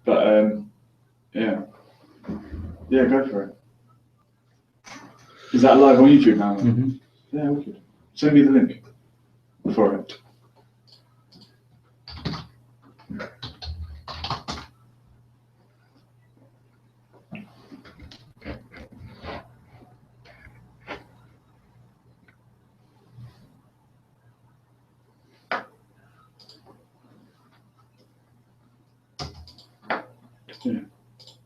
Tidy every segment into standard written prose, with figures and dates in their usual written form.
But yeah, go for it. Is that live on YouTube now? Mm-hmm. Yeah, wicked. Send me the link for it. Yeah.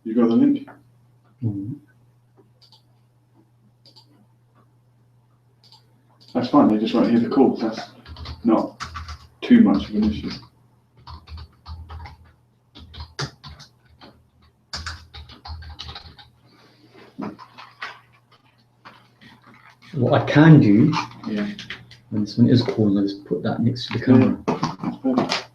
You got the link? Mm-hmm. That's fine, they just won't hear the calls. That's not too much of an issue. What I can do, Yeah. when someone is calling, I just put that next to the camera. That's perfect.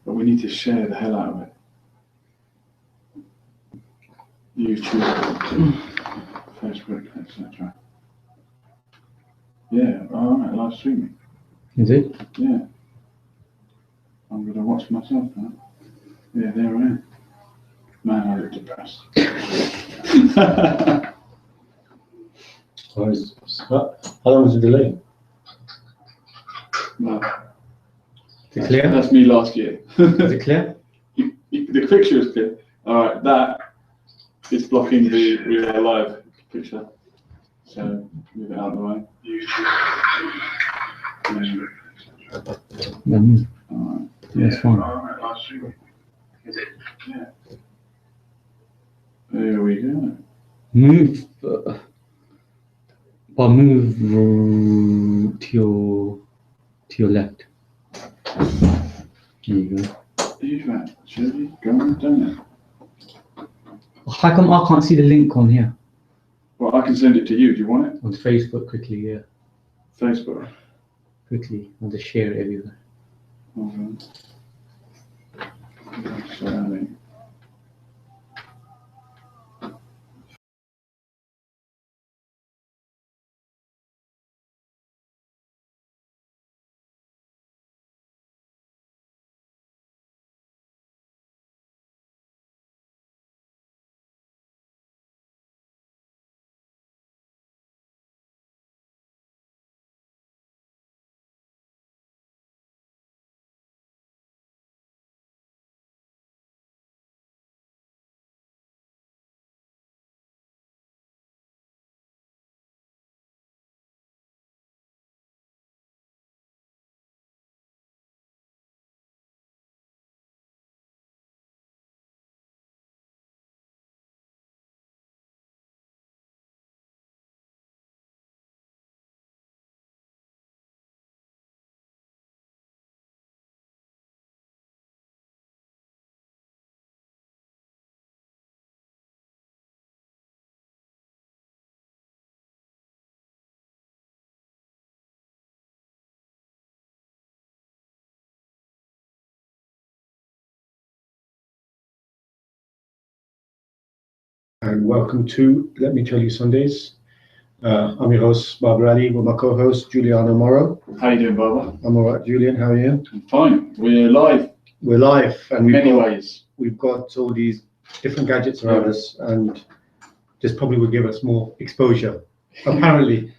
But we need to share the hell out of it. YouTube, Facebook, etc. Yeah, alright, live streaming. Is it? Yeah. I'm going to watch myself now. Yeah, there I am. Man, I look depressed. How long was the delay? No, Is it clear? that's me last year. Is it clear? The picture is clear. Alright, that is blocking the real live picture. So, move it out of the way. Mm-hmm. Alright. That's fine. Alright, live streaming. Is it? Yeah. There we go. Move, but move to your left. There you go. Huge man. Should we go and done it? How come I can't see the link on here? Well, I can send it to you. Do you want it? On Facebook, quickly, yeah. Facebook. Quickly, I'll just share it everywhere. Hold on. Sorry. And welcome to Let Me Tell You Sundays. I'm your host, Barbara Ali, with my co-host, Juliana Morrow. How you doing, Barbara? I'm all right, Julian. How are you? I'm fine. We're live. We're live, and we've got all these different gadgets around us, and this probably will give us more exposure. Apparently,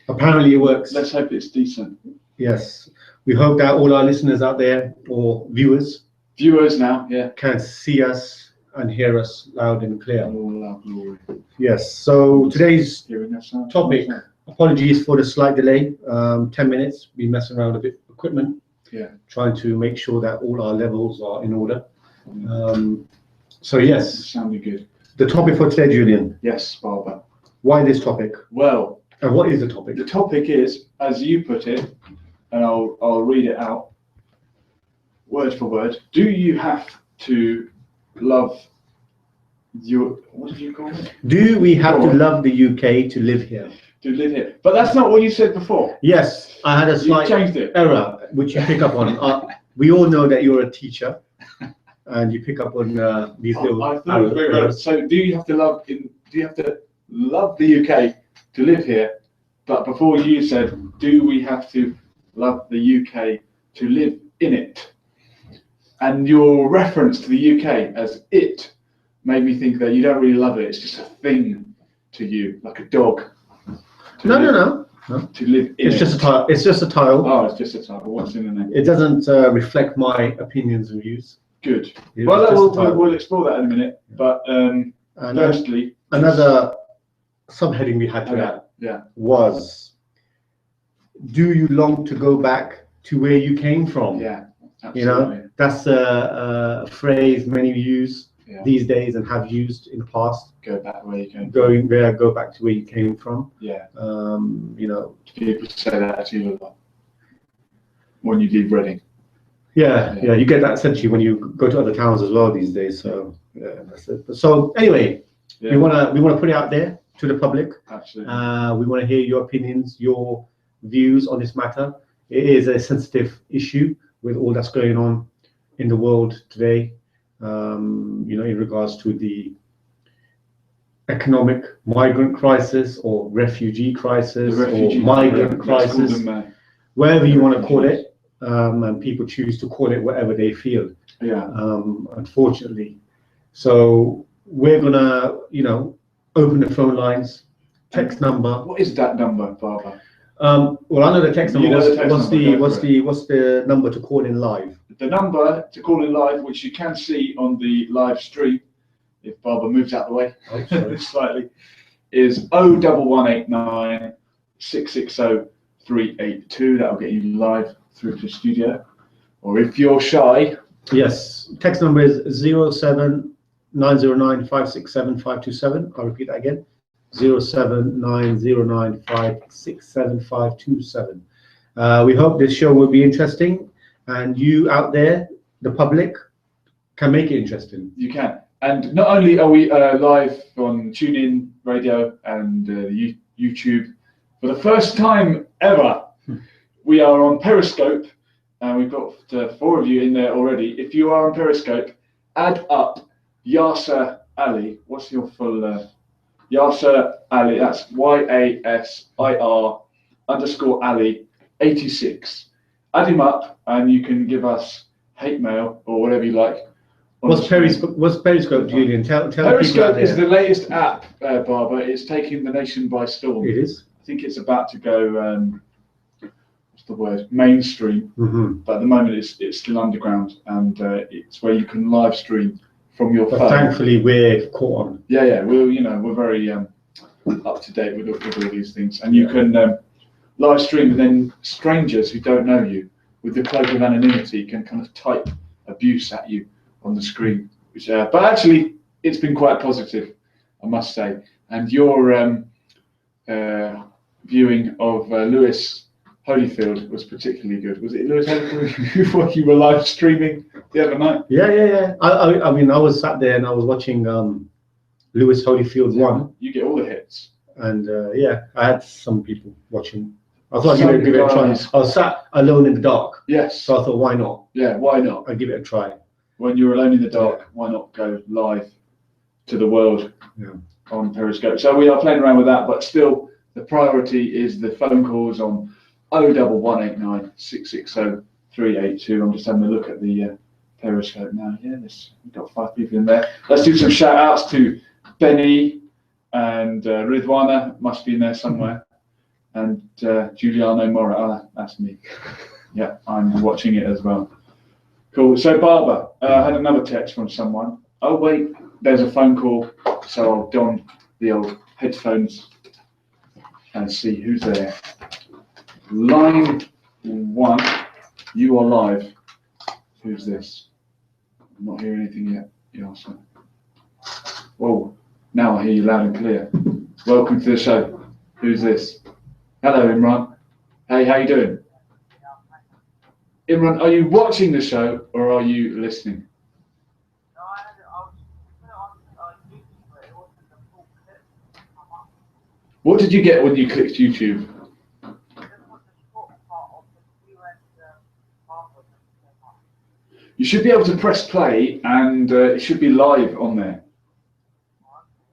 it works. Let's hope it's decent. Yes, we hope that all our listeners out there, or viewers now, yeah, can see us and hear us loud and clear. All our glory. Yes. So today's Hearing us out. topic. Apologies for the slight delay. 10 minutes. Been messing around a bit with equipment. Yeah. Trying to make sure that all our levels are in order. So yes. Sounding good. The topic for today, Julian. Yes, Barbara. Why this topic? Well, and what is the topic? The topic is, as you put it, and I'll read it out, word for word. Do you have to love your, what did you call it? Do we have to love the UK to live here? To live here. But that's not what you said before. Yes, I had a slight error, which you pick up on. We all know that you're a teacher, and you pick up on these little I thought it was very relevant. So do you have to love, do you have to love the UK to live here, but before you said, do we have to love the UK to live in it? And your reference to the UK as it made me think that you don't really love it. It's just a thing to you, like a dog. No. To live in It's it. just a title. It's just a title. Oh, it's just a title. What's in the name? It doesn't reflect my opinions and views. Good. It's Well, just a we'll title. explore that in a minute. But And firstly, another subheading we had to that was, do you long to go back to where you came from? yeah, absolutely. You know, that's a phrase many use these days and have used in the past. Go back where you came. Go back to where you came from. Yeah. You know, People say that to you a lot when you leave Reading. Yeah, you get that essentially when you go to other towns as well these days. So yeah, that's it. So anyway, we wanna put it out there to the public. Absolutely. We want to hear your opinions, your views on this matter. It is a sensitive issue with all that's going on in the world today. You know, in regards to the economic migrant crisis or refugee crisis or migrant crisis, wherever you want to call it. And people choose to call it whatever they feel. Yeah. Unfortunately. So we're gonna, you know, open the phone lines, text number. What is that number, Barbara? Well, I know the text number. You know the text number, What's the number to call in live? The number to call in live, which you can see on the live stream, if Barbara moves out the way slightly, is 01189 660 382. That'll get you live through to the studio. Or if you're shy, yes, text number is 07909 567 527. I'll repeat that again, 07909 567 527. We hope this show will be interesting, and you out there, the public, can make it interesting. You can. And not only are we live on TuneIn Radio and YouTube, for the first time ever, we are on Periscope, and we've got 4 of you in there already. If you are on Periscope, add up Yasser Ali. What's your full Yasser Ali? That's YASIR_Ali 86. Add him up, and you can give us hate mail or whatever you like. What's Periscope, Julian? Tell Periscope is the latest app, Barbara. It's taking the nation by storm. It is. I think it's about to go. The word mainstream, but at the moment it's still underground, and it's where you can live stream from your phone. Thankfully, we're caught on. Yeah, we're very up to date with all these things, and you can live stream, and then strangers who don't know you, with the cloak of anonymity, can kind of type abuse at you on the screen. Which, but actually, it's been quite positive, I must say. And your viewing of Lewis Holyfield was particularly good. Was it Lewis Holyfield what you were live streaming the other night? Yeah. I mean, I was sat there and I was watching Lewis Holyfield 1. You get all the hits. And I had some people watching. I thought I'd give it a try. I was sat alone in the dark. Yes. So I thought, why not? Yeah, why not? I'd give it a try. When you're alone in the dark, why not go live to the world on Periscope? So we are playing around with that, but still the priority is the phone calls on 01189 660 382. I'm just having a look at the Periscope now. Yeah, we've got 5 people in there. Let's do some shout outs to Benny and Ridwana, must be in there somewhere, and Giuliano Mora. Oh, that's me. Yeah, I'm watching it as well. Cool. So Barbara, I had another text from someone. Oh wait, there's a phone call. So I'll don the old headphones and see who's there. Line 1, you are live. Who's this? I'm not hearing anything yet. Yeah, whoa, now I hear you loud and clear. Welcome to the show. Who's this? Hello, Imran. Hey, how you doing? Imran, are you watching the show or are you listening? What did you get when you clicked YouTube? You should be able to press play and it should be live on there.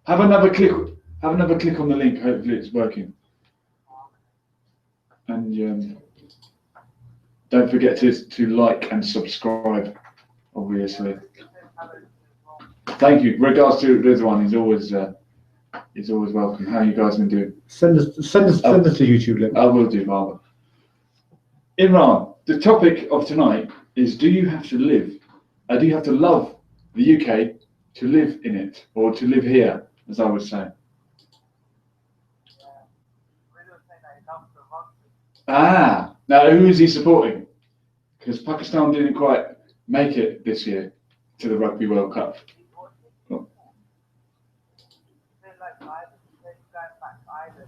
Have another click Have another click on the link. Hopefully it's working. And don't forget to like and subscribe, obviously. Thank you. Regards to Rizwan, he's always welcome. How you guys been doing? Send us the YouTube link. I will do, Barbara. Imran, the topic of tonight is: do you have to love the UK to live in it, or to live here, as I would say? Ah, now who is he supporting? Because Pakistan didn't quite make it this year to the Rugby World Cup.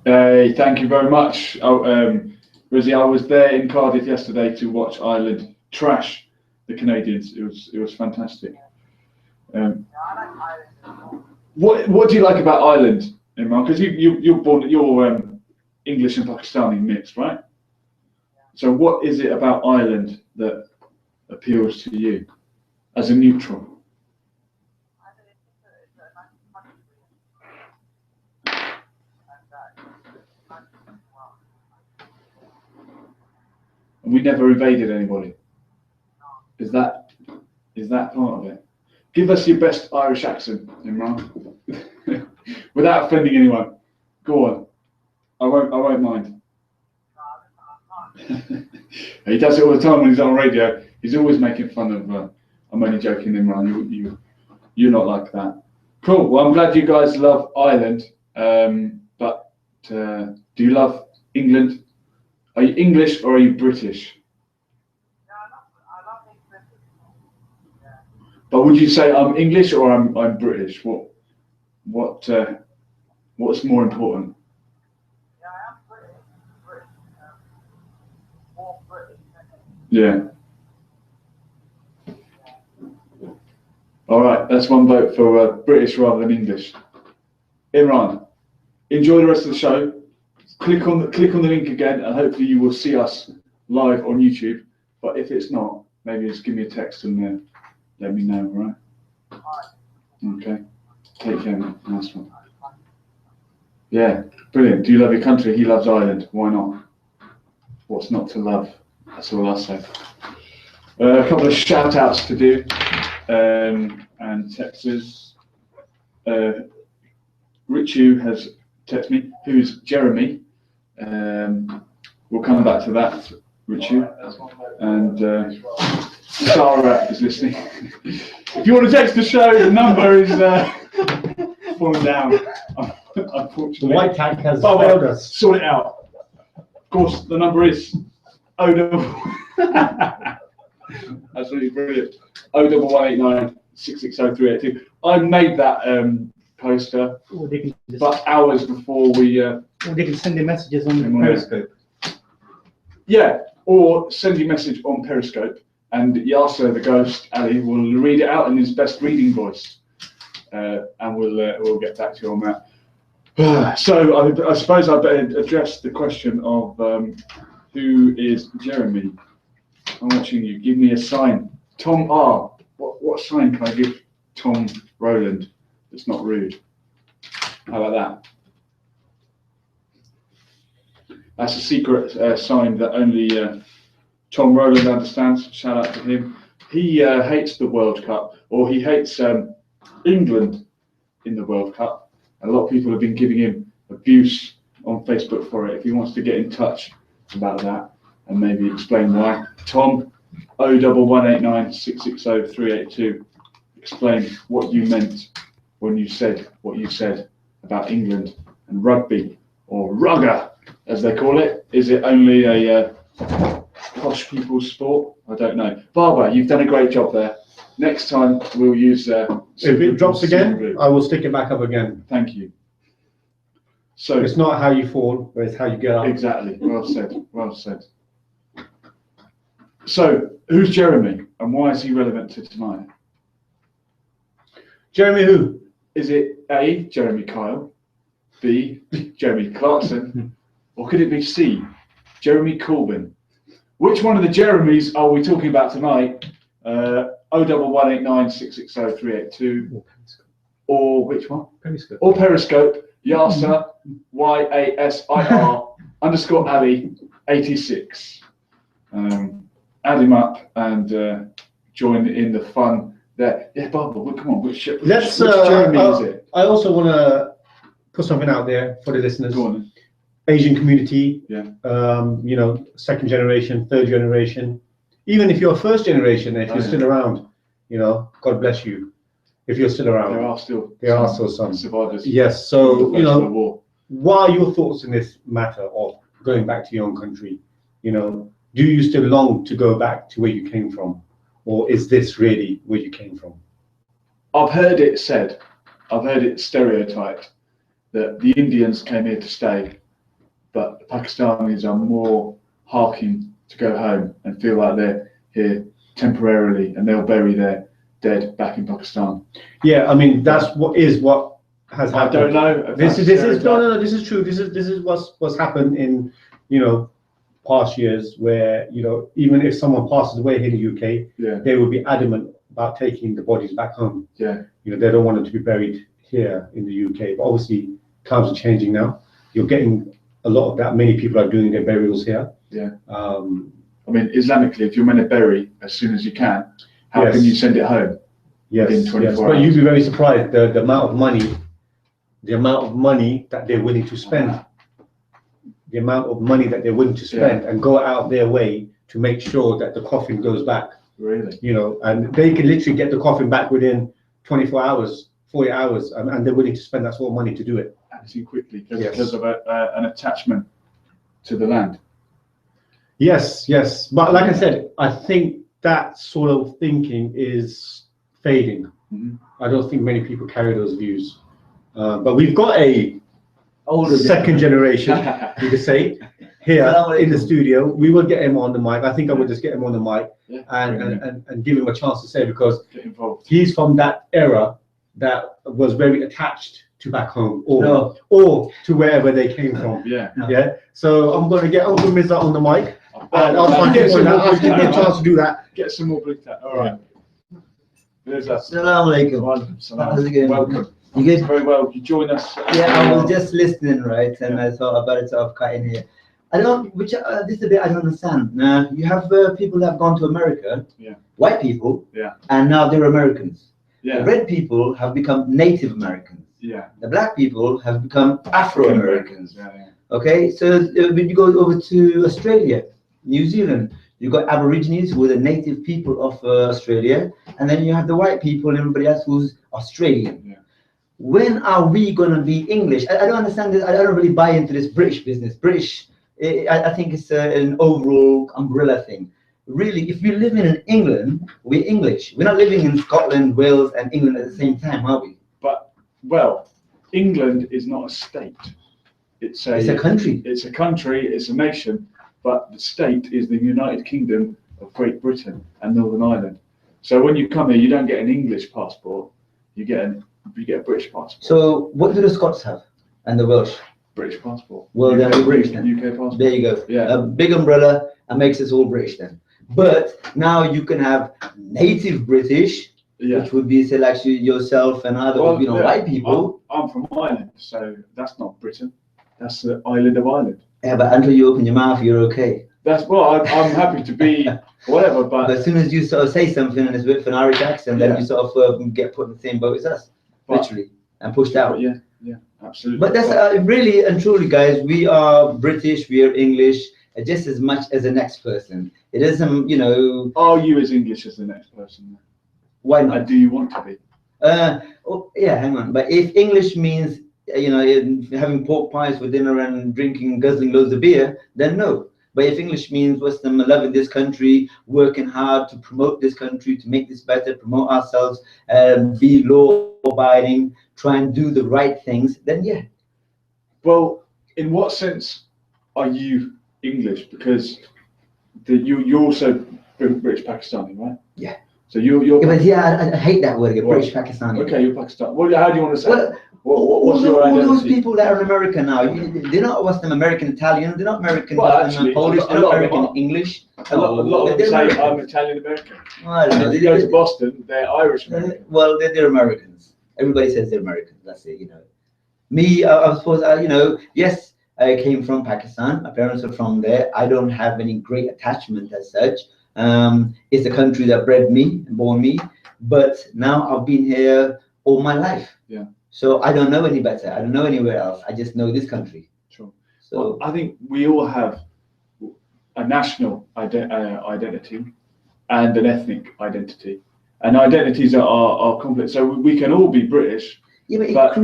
Hey, thank you very much. Rizzy, I was there in Cardiff yesterday to watch Ireland trash the Canadians. It was fantastic. What do you like about Ireland, Imran? Because you're English and Pakistani mixed, right? So what is it about Ireland that appeals to you as a neutral? And we never invaded anybody. Is that part of it? Give us your best Irish accent, Imran, without offending anyone. Go on. I won't mind. He does it all the time when he's on radio. He's always making fun of. I'm only joking, Imran. You're not like that. Cool. Well, I'm glad you guys love Ireland. But do you love England? Are you English or are you British? I love English. Yeah. But would you say I'm English or I'm British? What's more important? Yeah, I am British. More British. Yeah. All right, that's one vote for British rather than English. Imran, enjoy the rest of the show. Click on the link again, and hopefully you will see us live on YouTube. But if it's not, maybe just give me a text and let me know. All right? Okay. Take care, man. Nice one. Yeah, brilliant. Do you love your country? He loves Ireland. Why not? What's not to love? That's all I'll say. A couple of shout outs to do and texts. Richu has texted me. Who's Jeremy? We'll come back to that, Richu. And Sarah is listening. If you want to text the show, the number is falling down. Unfortunately. The white tank has failed us. Sort it out. Of course, the number is absolutely brilliant. 01189 660 382. I made that poster, but hours before we. Or they can send their messages on Periscope. Yeah, or send your message on Periscope, and Yasser the Ghost Ali will read it out in his best reading voice, and we'll get back to you on that. So I suppose I better address the question of who is Jeremy. I'm watching you. Give me a sign. Tom R. What sign can I give Tom Rowland that's not rude? How about that? That's a secret sign that only Tom Rowland understands. Shout out to him. He hates the World Cup, or he hates England in the World Cup. A lot of people have been giving him abuse on Facebook for it. If he wants to get in touch about that and maybe explain why, Tom, 01189 660 382. Explain what you meant when you said what you said about England and rugby, or rugger as they call it. Is it only a posh people's sport? I don't know. Barbara, you've done a great job there. Next time we'll use. If it drops again, I will stick it back up again. Thank you. So it's not how you fall, but it's how you get up. Exactly. Well said. Well said. So who's Jeremy, and why is he relevant to tonight? Jeremy who? Is it A, Jeremy Kyle, B, Jeremy Clarkson, or could it be C, Jeremy Corbyn? Which one of the Jeremys are we talking about tonight? 01189 660 382, or which one? Periscope. Or Periscope. Yasser, YASIR _ Ali 86. Add him up and join in the fun there. Yeah, Barbara, well, come on. Which Jeremy is it? I also want to put something out there for the listeners. Go on then. Asian community, Yeah. You know, second generation, third generation. Even if you're first generation, if you're still around, you know, God bless you. If you're still around, there are still some survivors. Yes. So, you know, war. what are your thoughts in this matter of going back to your own country? You know, do you still long to go back to where you came from, or is this really where you came from? I've heard it said, I've heard it stereotyped that the Indians came here to stay, but the Pakistanis are more harking to go home and feel like they're here temporarily, and they'll bury their dead back in Pakistan. Yeah, I mean that's what has happened. I don't know. This is no. This is true. This is what's happened in, you know, past years, where, you know, even if someone passes away here in the UK, Yeah. they would be adamant about taking the bodies back home. Yeah. You know, they don't want them to be buried here in the UK. But obviously, times are changing now. You're getting a lot of that. Many people are doing their burials here. Yeah. I mean, Islamically, if you're meant to bury as soon as you can, how can you send it home? Yes, within 24 yes. But hours? you'd be very surprised the amount of money that they're willing to spend. The amount of money that they're willing to spend and go out their way to make sure that the coffin goes back. Really? You know, and they can literally get the coffin back within 24 hours, 40 hours, and they're willing to spend that sort of money to do it. Actually, quickly, because of an attachment to the land. Yes, yes. But like I said, I think that sort of thinking is fading. Mm-hmm. I don't think many people carry those views. But we've got a Older second generation, you could say, here in the studio. We will get him on the mic. I think I would just get him on the mic and give him a chance to say, because he's from that era that was very attached to back home or to wherever they came from. Yeah. Yeah. So I'm going to get Uncle Mirza on the mic. And I'll give him a chance to do that. Get some more blue tat. All right. Assalamu alaikum. How's it going? Welcome. You good? Very well. You join us. Yeah, I was just listening, right, and I thought about it sort of cut in here. I don't, this is a bit I don't understand. Now you have people that have gone to America, white people, and now they're Americans. Yeah. The red people have become Native Americans. Yeah. The black people have become Afro-Americans. Yeah. Okay, so when you go over to Australia, New Zealand, you've got Aborigines who are the native people of Australia, and then you have the white people and everybody else who's Australian. Yeah. When are we going to be English? I don't understand this. I don't really buy into this British business. British, I think it's an overall umbrella thing. Really, if we're living in England, we're English. We're not living in Scotland, Wales, and England at the same time, are we? But, well, England is not a state. It's a country. It's a country, it's a nation, but the state is the United Kingdom of Great Britain and Northern Ireland. So when you come here, you don't get an English passport, you get a British passport. So what do the Scots have and the Welsh? British passport. Well, then we're British then. UK passport. There you go. Yeah. A big umbrella and makes us all British then. But now you can have native British, which would be, say, like yourself and other, white people. I'm from Ireland, so that's not Britain. That's the island of Ireland. Yeah, but until you open your mouth, you're okay. That's I'm happy to be whatever, but as soon as you sort of say something and it's with an Irish accent, then you sort of get put in the same boat as us, literally, and pushed out. Yeah, absolutely. But that's really and truly, guys, we are British, we are English, just as much as the next person. It isn't, Are you as English as the next person? Why not? And do you want to be? Yeah, hang on. But if English means, having pork pies for dinner and drinking, guzzling loads of beer, then no. But if English means Western loving this country, working hard to promote this country, to make this better, promote ourselves, be law-abiding, try and do the right things, then yeah. Well, in what sense are you English? Because you're also British Pakistani, right? Yeah. So you're yeah, I hate that word again, British Pakistani. Okay, you're Pakistani. Well, how do you want to say it? All those people that are in America now, they're not Western American Italian, they're not American Polish, they're not American English. A lot of them say I'm Italian American. I don't know. If you go to Boston, they're Irish American. Well, they're Americans. Everybody says they're Americans. That's it, Me, I suppose, you know, yes, I came from Pakistan. My parents are from there. I don't have any great attachment as such. It's the country that bred me and born me. But now I've been here all my life. Yeah. So I don't know any better. I don't know anywhere else. I just know this country. Sure. So Well, I think we all have a national identity and an ethnic identity, and identities are complex. So we can all be British. yeah, but but-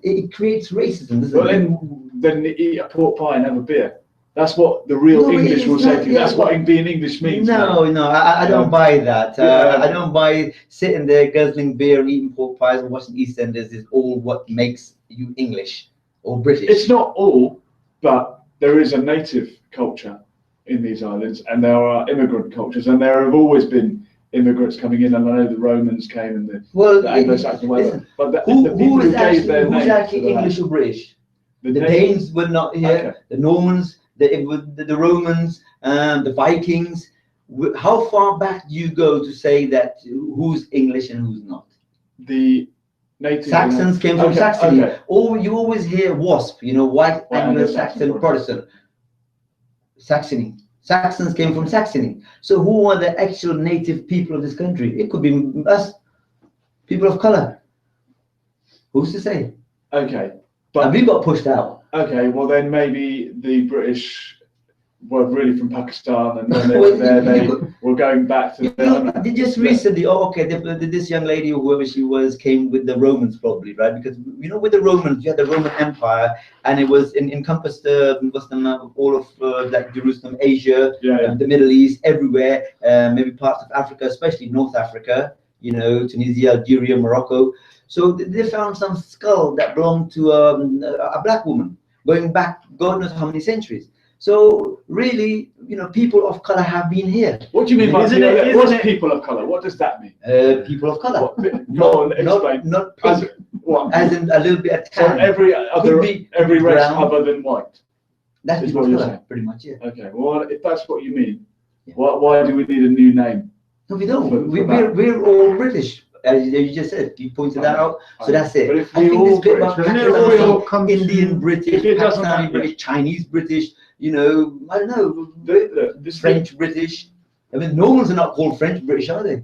it creates racism, doesn't Well, it? then eat a pork pie and have a beer. That's what the real No, but English it's will say not- to you. yeah, That's what but- being English means. No, mate. no, I don't buy that. Yeah. I don't buy sitting there guzzling beer and eating pork pies and watching EastEnders is all what makes you English or British. It's not all, but there is a native culture in these islands, and there are immigrant cultures, and there have always been immigrants coming in. And I know the Romans came and Well, the Anglo-Saxon, whatever. listen, But the who people who is gave their actually, who's name actually to the land. English or British? The name- Danes were not here. Okay. The Normans, the Romans, the Vikings. How far back do you go to say that who's English and who's not? The native Saxons came from Okay, Saxony. okay. You always hear WASP, you know, white White Anglo-Saxon Anglo-Saxon Protestant. Saxony. Saxons came from Saxony. So who are the actual native people of this country? It could be us, people of color. Who's to say? Okay, And but we got pushed out. okay, well then maybe the British were really from Pakistan, and when they were there, they were going back to You their know, homeland. they just recently, this young lady, or whoever she was, came with the Romans probably, right? Because, you know, with the Romans, you had the Roman Empire, and it was encompassed all of like Jerusalem, Asia, Yeah. the Middle East, everywhere, maybe parts of Africa, especially North Africa, you know, Tunisia, Algeria, Morocco. So they found some skull that belonged to a black woman, going back God knows how many centuries. So really, you know, people of color have been here. What do you mean by Isn't it- what's isn't it- people of color? What does that mean? People of color. What, go on, explain. Not As, pink, what? as in a little bit of So tan. every other be every race brown. other than white. That's is people what of you're color, saying. pretty much, yeah. Okay. Well, if that's what you mean, Yeah. why do we need a new name? No, we don't. For that. We're all British, as you just said. You pointed that out. So that's it. But if I we're think all this bit British, about doesn't it Pakistani, all come to- Indian British, If it doesn't Pakistani matter- British, Chinese British, you know, I don't know, This French British. I mean, Normans are not called French British, are they?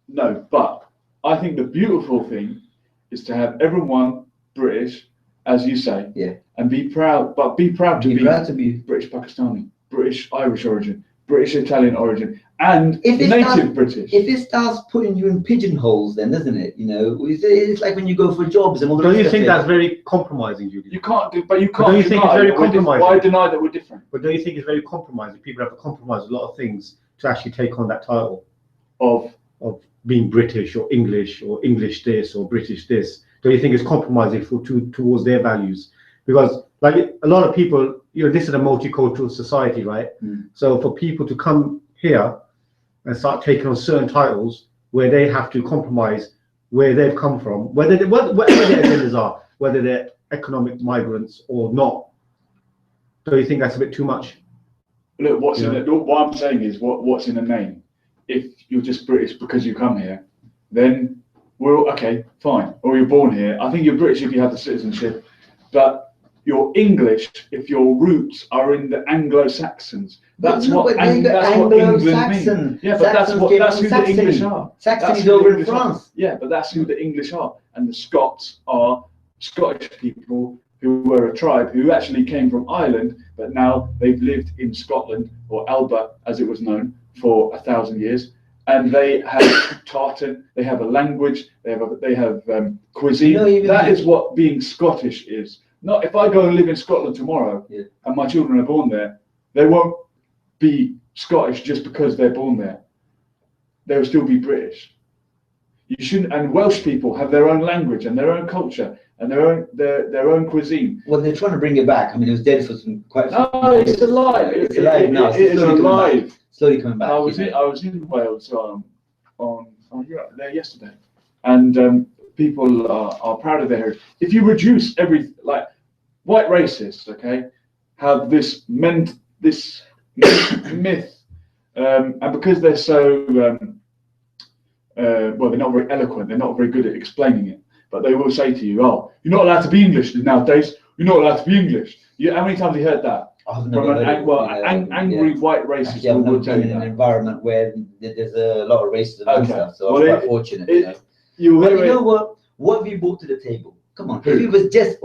No, but I think the beautiful thing is to have everyone British, as you say, Yeah. and be proud. But be proud to Be be proud to be. British Pakistani, British Irish origin, British Italian origin, and If it native starts- British. If it starts putting you in pigeonholes, then doesn't it? You know, it's like when you go for jobs and all the Don't you rest of think it. that's very compromising, Julian? You can't do, but you But can't. don't you think it's deny very that we're different. compromising? Why deny that we're different? But don't you think it's very compromising? People have to compromise a lot of things to actually take on that title Of of being British or English this or British this. Don't you think it's compromising towards their values? Because like a lot of people, you know, this is a multicultural society, right? Mm. So for people to come here and start taking on certain titles where they have to compromise where they've come from, whatever their agendas are, whether they're economic migrants or not, don't you think that's a bit too much? look, what's in Yeah. it? What I'm saying is, what's in a name? If you're just British because you come here, then we're okay, fine. Or you're born here. I think you're British if you have the citizenship, but you're English if your roots are in the Anglo-Saxons. That's No, what but they got that's what England Anglo-Saxon. means. Yeah, but Saxons came that's from who the English Saxony. are. Saxony's That's who the over in English are. France. Yeah, but that's who the English are, and the Scots are Scottish people who were a tribe who actually came from Ireland, but now they've lived in Scotland, or Alba as it was known, for 1,000 years, and they have tartan, they have a language, they have cuisine. You know, even That the- is what being Scottish is. Not if I go and live in Scotland tomorrow, Yeah. and my children are born there, they won't be Scottish just because they're born there. They will still be British. You shouldn't. And Welsh people have their own language and their own culture and their own cuisine. Well, they're trying to bring it back. I mean, it was dead for quite. No, it's alive. It's alive now. It is slowly coming back. alive. Slowly coming back. I was you in know. I was in Wales there yesterday, and people are proud of their heritage. If you reduce white racists, okay, have this myth, and because they're so well, they're not very eloquent, they're not very good at explaining it. but they will say to you, "Oh, you're not allowed to be English nowadays. You're not allowed to be English." How many times have you heard that? I've From never heard angry white racist Actually, I've will never tell been you in an that. environment where there's a lot of racism and Okay. stuff, so Well, I'm quite fortunate. You'll But hear you it. know what? What have you brought to the table? Come on, Who? if it was just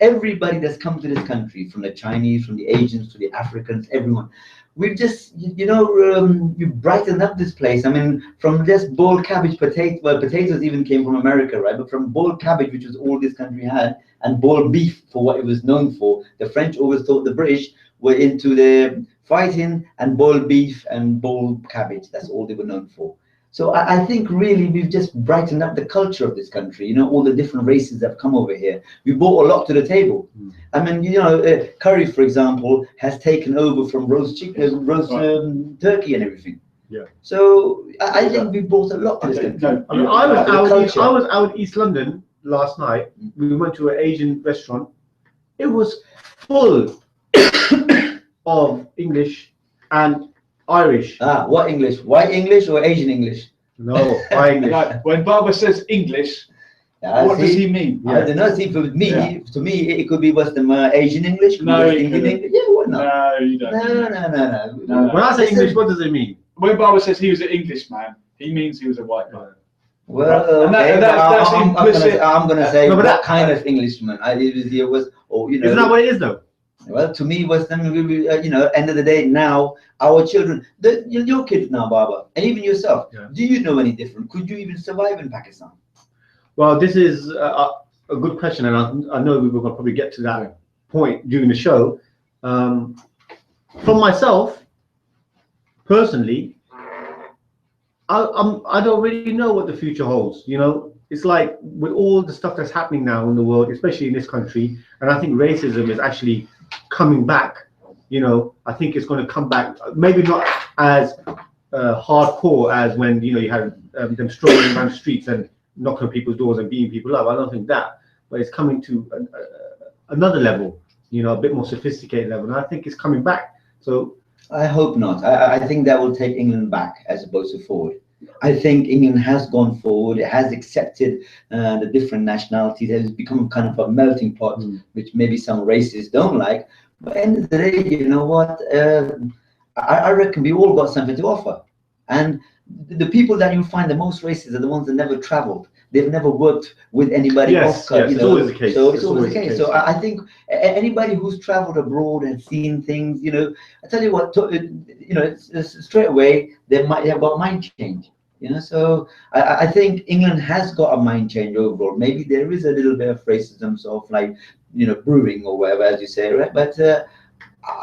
everybody that's come to this country, from the Chinese, from the Asians, to the Africans, everyone, we've just, you brightened up this place. I mean, from just boiled cabbage, potatoes even came from America, right? But from boiled cabbage, which was all this country had, and boiled beef for what it was known for, the French always thought the British were into the fighting and boiled beef and boiled cabbage. That's all they were known for. So I think really we've just brightened up the culture of this country. All the different races that have come over here. We brought a lot to the table. I mean, curry, for example, has taken over from roast chicken, turkey, and everything. Yeah. So I think we brought a lot to this country. No, I mean, I was out in East London last night. We went to an Asian restaurant. It was full of English and Irish. What English? White English or Asian English? No, English. No, when Barbara says English, what does he mean? I don't know. See, for me, to me, it could be Western Asian English. No, Indian English. Yeah, why not? No, you don't. No. When I say Listen, English, what does it mean? When Barbara says he was an Englishman, he means he was a white man. Well, And okay, that's implicit. I'm gonna say No, but what that- kind of Englishman? It was, Isn't that what it is, though? Well, to me, Western, end of the day, now our children, your kids now, Baba, and even yourself, Yeah. do you know any different? Could you even survive in Pakistan? Well, this is a good question, and I know we will probably get to that point during the show. From myself, personally, I don't really know what the future holds. It's like with all the stuff that's happening now in the world, especially in this country, and I think racism is actually coming back. I think it's going to come back, maybe not as hardcore as when you had them strolling around the streets and knocking on people's doors and beating people up. I don't think that, but it's coming to another level, a bit more sophisticated level, and I think it's coming back. So I hope not. I think that will take England back as opposed to forward. I think England has gone forward. It has accepted the different nationalities. It has become kind of a melting pot, which maybe some races don't like. But at the end of the day, you know what? I reckon we all got something to offer. And the people that you find the most racist are the ones that never traveled. They've never worked with anybody yes, it's always the case. So it's always the case. So I think anybody who's traveled abroad and seen things, I tell you what, it's straight away they might have got a mind change. So I think England has got a mind change overall. Maybe there is a little bit of racism, sort of like brewing or whatever, as you say, right? But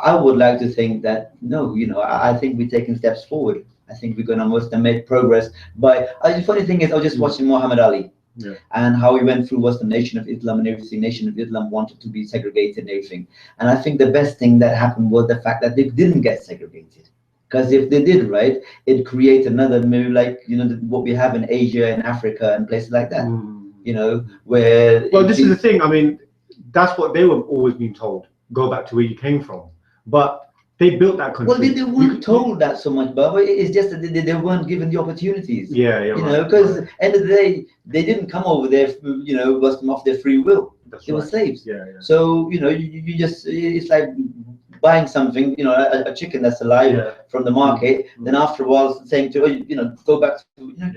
I would like to think that no, I think we're taking steps forward. I think we're gonna must have made progress. But the funny thing is, I was just watching Muhammad Ali. Yeah. And how he went through was the Nation of Islam and everything. Nation of Islam wanted to be segregated and everything. And I think the best thing that happened was the fact that they didn't get segregated. Because if they did, right, it'd create another, maybe like, what we have in Asia and Africa and places like that, where... Well, this is the thing. I mean, that's what they were always being told. Go back to where you came from. But they built that country. Well, they weren't told that so much, but it's just that they weren't given the opportunities. Yeah, because at the end of the day, they didn't come over there, off their free will. They were slaves. Yeah. So, you just, it's like buying something, a chicken that's alive from the market, then after a while saying to, go back to,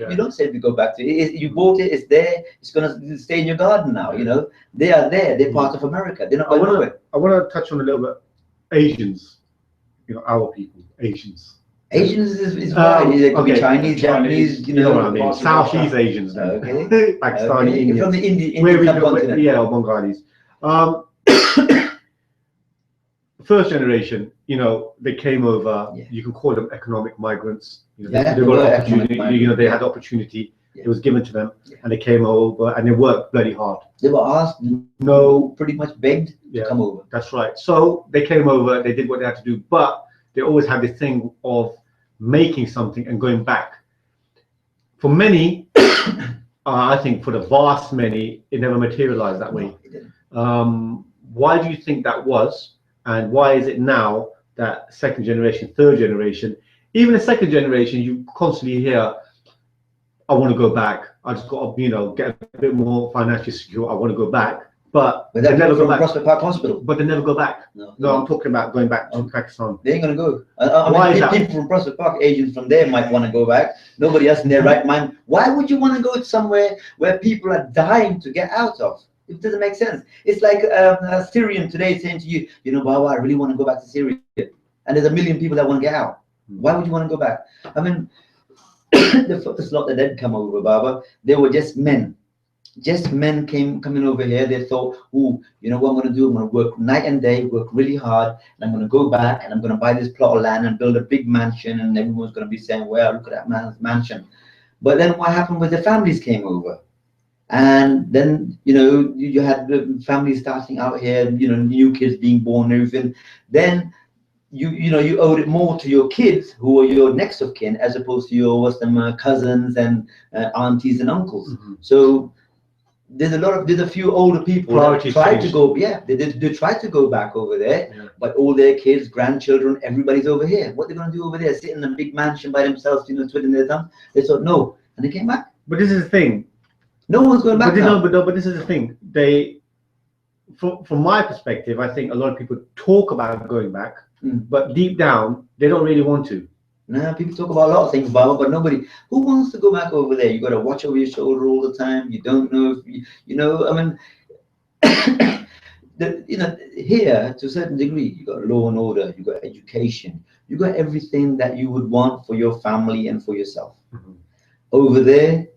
you don't say to go back to it. You bought it, it's there, it's going to stay in your garden now, They are there, they're part of America. They're not going nowhere. I want to touch on a little bit Asians. Our people, Asians. Asians is fine. It could be Chinese, Japanese, you know what I mean. Southeast Asians, then. Okay. Pakistani, Indians. From the Indian subcontinent. Yeah, or Bengalis. First generation, they came over. Yeah. You can call them economic migrants. They Yeah, got opportunity. migrants. They had opportunity. Yeah. It was given to them, Yeah. and they came over and they worked bloody hard. They were asked, pretty much begged to come over. That's right. So they came over, they did what they had to do, but they always had this thing of making something and going back. For many, I think for the vast many, it never materialized that way. No, it didn't. Why do you think that was? And why is it now that second generation, third generation, even the second generation, you constantly hear, I want to go back. I just got to, you know, get a bit more financially secure. I want to go back, but But they that never people go from back. Prospect Park Hospital. But they never go back. No, No, I'm talking about going back to Pakistan. they ain't gonna go. Why is that? People from Prospect Park, agents from there might want to go back. Nobody else in their right mind. Why would you want to go somewhere where people are dying to get out of? It doesn't make sense. It's like a Syrian today saying to you, you know, Baba, I really want to go back to Syria. And there's a million people that want to get out. Why would you want to go back? I mean, the first lot that did come over, Baba, they were just men. Just men coming over here. They thought, oh, you know what I'm going to do? I'm going to work night and day, work really hard, and I'm going to go back and I'm going to buy this plot of land and build a big mansion, and everyone's going to be saying, well, look at that man's mansion. But then what happened was the families came over. And then, you know, you had the families starting out here, you know, new kids being born and everything. Then you know, you owed it more to your kids who are your next of kin as opposed to your cousins and aunties and uncles. So there's a few older people that tried to go, they tried to go back over there, but all their kids, grandchildren, everybody's over here. What they're going to do over there? Sit in a big mansion by themselves, you know, twiddling their thumbs? They thought no, and they came back. But this is the thing. No one's going back now. But this is the thing. They, from my perspective, I think a lot of people talk about going back, but deep down, they don't really want to. Nah, people talk about a lot of things, Baba, but nobody who wants to go back over there. You got to watch over your shoulder all the time. You don't know if you know. I mean, you know, here to a certain degree, you got law and order, you got education, you got everything that you would want for your family and for yourself. Over there,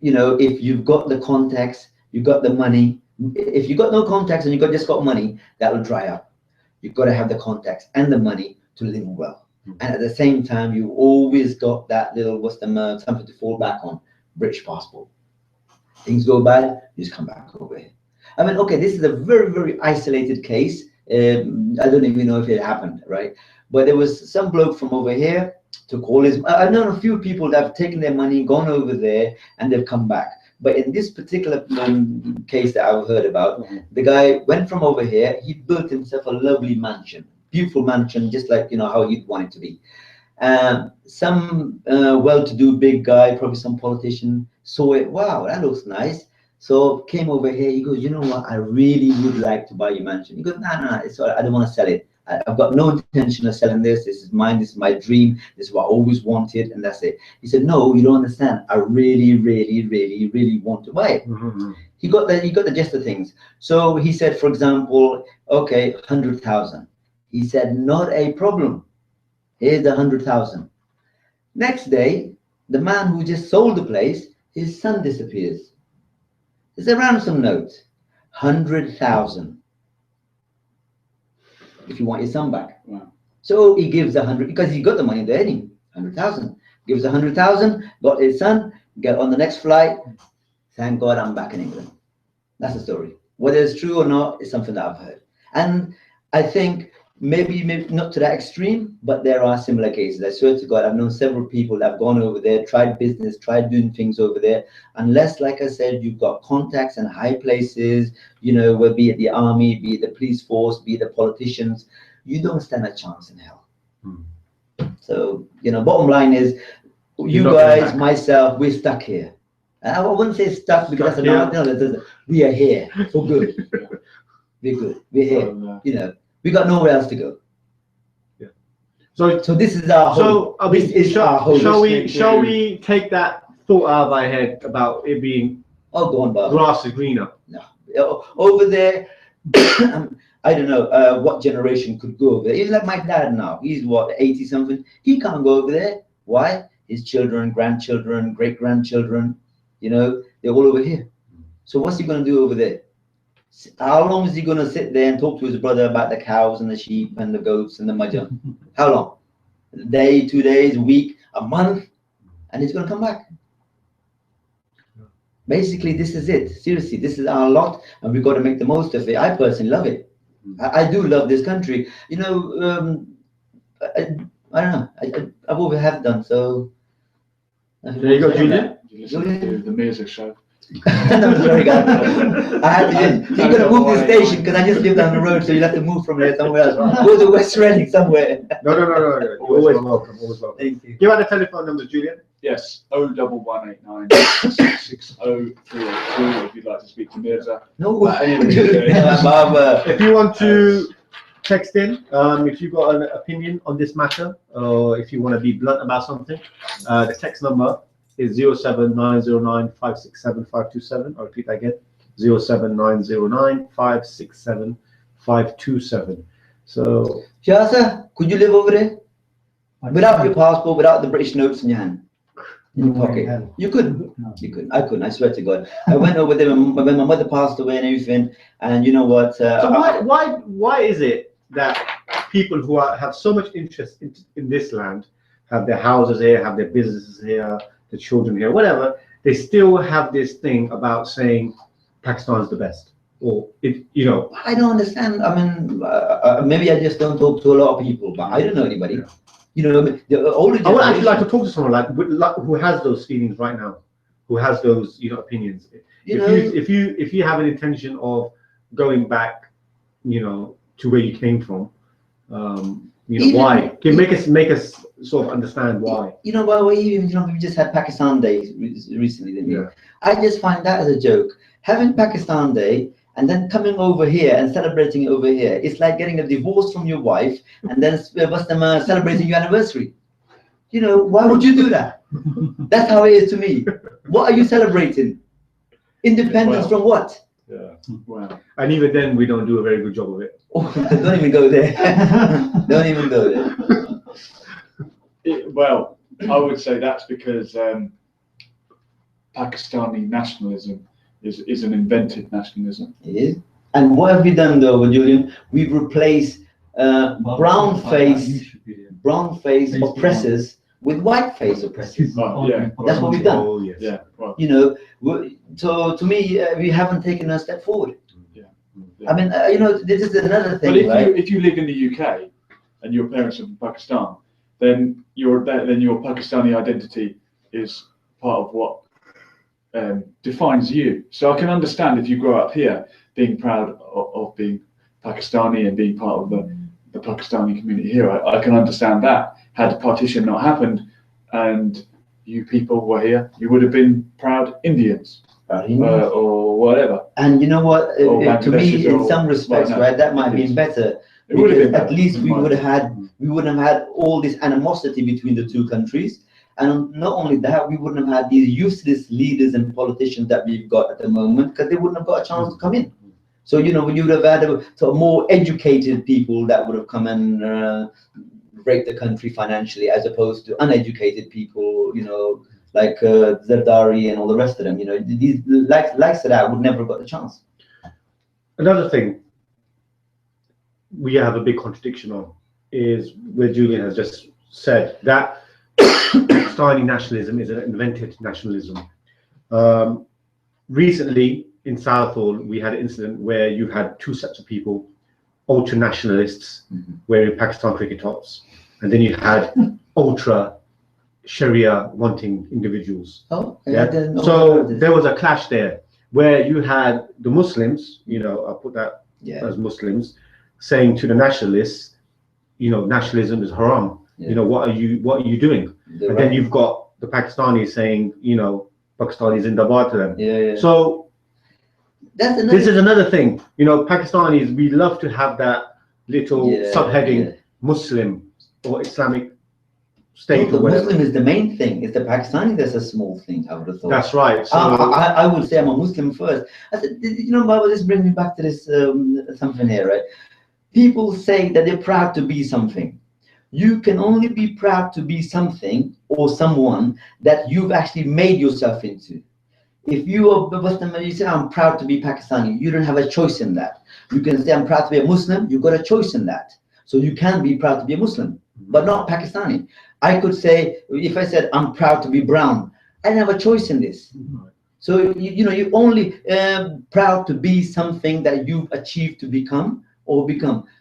you know, if you've got the contacts, you got the money. If you got no contacts and you just got money, that will dry up. You've got to have the contacts and the money to live well. And at the same time, you always got that little, something to fall back on, British passport. Things go bad, you just come back over here. I mean, okay, this is a very, very isolated case. I don't even know if it happened, right? But there was some bloke from over here to call his, I've known a few people that have taken their money, gone over there, and they've come back. But in this particular case that I've heard about, the guy went from over here, he built himself a lovely mansion. Beautiful mansion, just like, you know, how you'd want it to be. Some well-to-do big guy, probably some politician, saw it. Wow, that looks nice. So came over here. He goes, you know what? I really would like to buy your mansion. He goes, no, it's all right. I don't want to sell it. I've got no intention of selling this. This is mine. This is my dream. This is what I always wanted, and that's it. He said, no, you don't understand. I really, really, really, really want to buy it. He got the gist of things. So he said, for example, okay, 100,000. He said, not a problem. Here's the 100,000. Next day, the man who just sold the place, his son disappears. It's a ransom note, 100,000. If you want your son back. Wow. So he gives 100 because he got the money there, 100,000. Gives 100,000, got his son, get on the next flight. Thank God I'm back in England. That's the story. Whether it's true or not is something that I've heard. And I think maybe not to that extreme, but there are similar cases. I swear to God, I've known several people that have gone over there, tried business, tried doing things over there. Unless, like I said, you've got contacts in high places, you know, whether be it the army, be it the police force, be it the politicians, you don't stand a chance in hell. So, you know, bottom line is, you guys, myself, we're stuck here. And I wouldn't say stuck because that's another, we are here for good. We're good. We're here. You know, we got nowhere else to go. So this is our home. So this is our home. Shall we take that thought out of our head about it being go on, Bob. grass is greener? No, over there, I don't know what generation could go over there. Even like my dad now, he's what, 80 something. He can't go over there. Why? His children, grandchildren, great grandchildren, you know, they're all over here. So what's he going to do over there? How long is he going to sit there and talk to his brother about the cows and the sheep and the goats and the mahjong? How long? A day, 2 days, a week, a month, and he's going to come back. Basically, this is it. Seriously, this is our lot, and we've got to make the most of it. I personally love it. I do love this country. You know, I don't know. I've always have done so. There you go, Julian. You listen to the music show. No, sorry, guys. I have to. You're gonna move the station because I just live down the road, so you'll have to move from there somewhere else. Go to West Reading somewhere. No. You're always welcome. Always welcome. Thank you. Give out the telephone numbers, Julian. Yes, 01189 if you'd like to speak to Mirza. No, Anyway, Baba. If you want to text in, if you've got an opinion on this matter, or if you want to be blunt about something, the text number is 07909567527. I'll repeat that again, 07909567527. So, Shasa, could you live over there? Without your passport, without the British notes in your hand? In your pocket? You couldn't. You couldn't. I couldn't. I swear to God. I went over there when my mother passed away and everything. And you know what? so why is it that people who have so much interest in this land, have their houses here, have their businesses here, the children here, whatever, they still have this thing about saying Pakistan is the best? Or I don't understand. I mean, maybe I just don't talk to a lot of people, but I don't know anybody. You know, the older I would actually like to generation, talk to someone like who has those feelings right now, who has those opinions. If you have an intention of going back, to where you came from, why? Make us sort of understand why. by the way, even we just had Pakistan Day recently, didn't we? Yeah. I just find that as a joke. Having Pakistan Day and then coming over here and celebrating it over here, it's like getting a divorce from your wife and then celebrating your anniversary. Why would you do that? That's how it is to me. What are you celebrating? Independence from what? Yeah. wow. And even then, we don't do a very good job of it. Oh, don't even go there. Don't even go there. Well, I would say that's because Pakistani nationalism is an invented nationalism. It is. And what have we done though, Julian? We've replaced brown face oppressors with white face oppressors. Yeah. That's what we've done. Oh, yes. Yeah. Well, So to me, we haven't taken a step forward. Yeah. I mean, this is another thing, but right? if you live in the UK and your parents are from Pakistan, then your Pakistani identity is part of what defines you. So I can understand if you grow up here being proud of being Pakistani and being part of the Pakistani community here. I can understand that. Had partition not happened and you people were here, you would have been proud Indians or whatever. And you know what? To me, in some respects, right, right, that might have been better. It would have been At better, least we in my wouldn't have had all this animosity between the two countries. And not only that, we wouldn't have had these useless leaders and politicians that we've got at the moment, because they wouldn't have got a chance to come in. So, we would have had more educated people that would have come and break the country financially, as opposed to uneducated people, like Zardari and all the rest of them. These likes of that would never have got the chance. Another thing we have a big contradiction on is where Julian has just said that Pakistani nationalism is an invented nationalism. Recently in Southall, we had an incident where you had two sets of people, ultra nationalists wearing Pakistan cricket tops, and then you had ultra Sharia wanting individuals. Oh, yeah. So there was a clash there where you had the Muslims, I'll put that as Muslims, saying to the nationalists, nationalism is haram. Yeah. What are you doing? They're and right. then you've got the Pakistanis saying, Pakistanis Zindabad to them. Yeah. So this is another thing. Pakistanis, we love to have that little subheading, Muslim or Islamic state the or whatever. Muslim is the main thing. It's the Pakistani that's a small thing, I would have thought. That's right. So I would say I'm a Muslim first. I said, Baba, this brings me back to this something here, right? People say that they're proud to be something. You can only be proud to be something or someone that you've actually made yourself into. If you are, you say, I'm proud to be Pakistani, you don't have a choice in that. You can say, I'm proud to be a Muslim, you've got a choice in that. So you can be proud to be a Muslim, but not Pakistani. I could say, if I said, I'm proud to be brown, I don't have a choice in this. So, you're only proud to be something that you've achieved to become,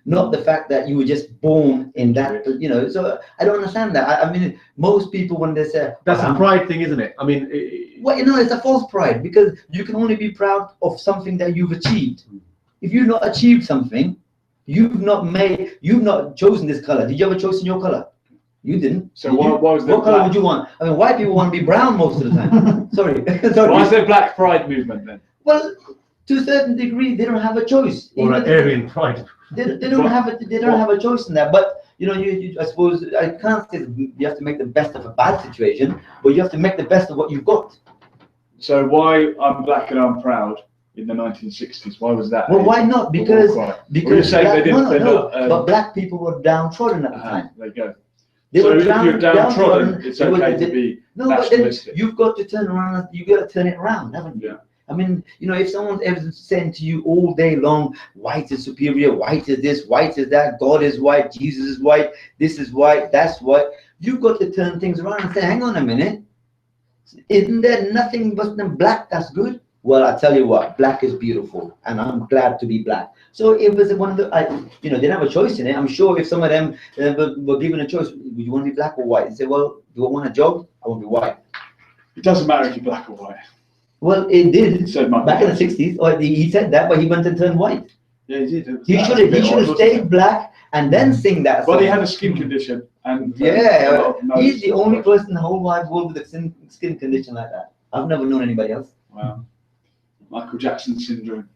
not the fact that you were just born in that, so I don't understand that. I mean, most people, when they say that's a pride thing, isn't it? I mean, it's a false pride, because you can only be proud of something that you've achieved. If you've not achieved something, you've not chosen this color. Did you ever choose your color? You didn't. So why was there What color black? would you want? I mean, white people want to be brown most of the time. Sorry. Sorry. Why is there Black Pride movement then? Well, to a certain degree, they don't have a choice. Or an Aryan pride. They don't have a, they don't have a choice in that. But you know, I suppose I can't say that you have to make the best of a bad situation, but you have to make the best of what you've got. So why I'm black and I'm proud in the 1960s? Why was that? Well, why not? Because Or you're because saying they didn't, they're no, not, but black people were downtrodden at the time. there you go. They So were if you're downtrodden, it's they were- okay they- to be No, but then nationalistic. you've got to turn around. You got to turn it around, haven't you? Yeah. I mean, you know, if someone's ever saying to you all day long, white is superior, white is this, white is that, God is white, Jesus is white, this is white, that's white, you've got to turn things around and say, hang on a minute, isn't there nothing but than black that's good? Well, I tell you what, black is beautiful, and I'm glad to be black. So it was one of the, you know, they didn't have a choice in it. I'm sure if some of them were given a choice, would you want to be black or white? They say, well, do I want a job? I want to be white. It doesn't matter if you're black or white. Well, it did Said Michael back in the Jackson. 60s. Or he said that, but he went and turned white. Yeah, he did. He should have stayed black and then sing that song. Well, he had a skin condition, and Yeah, he's the only person. person in the whole wide world with a skin condition like that. I've never known anybody else. Wow, Michael Jackson syndrome.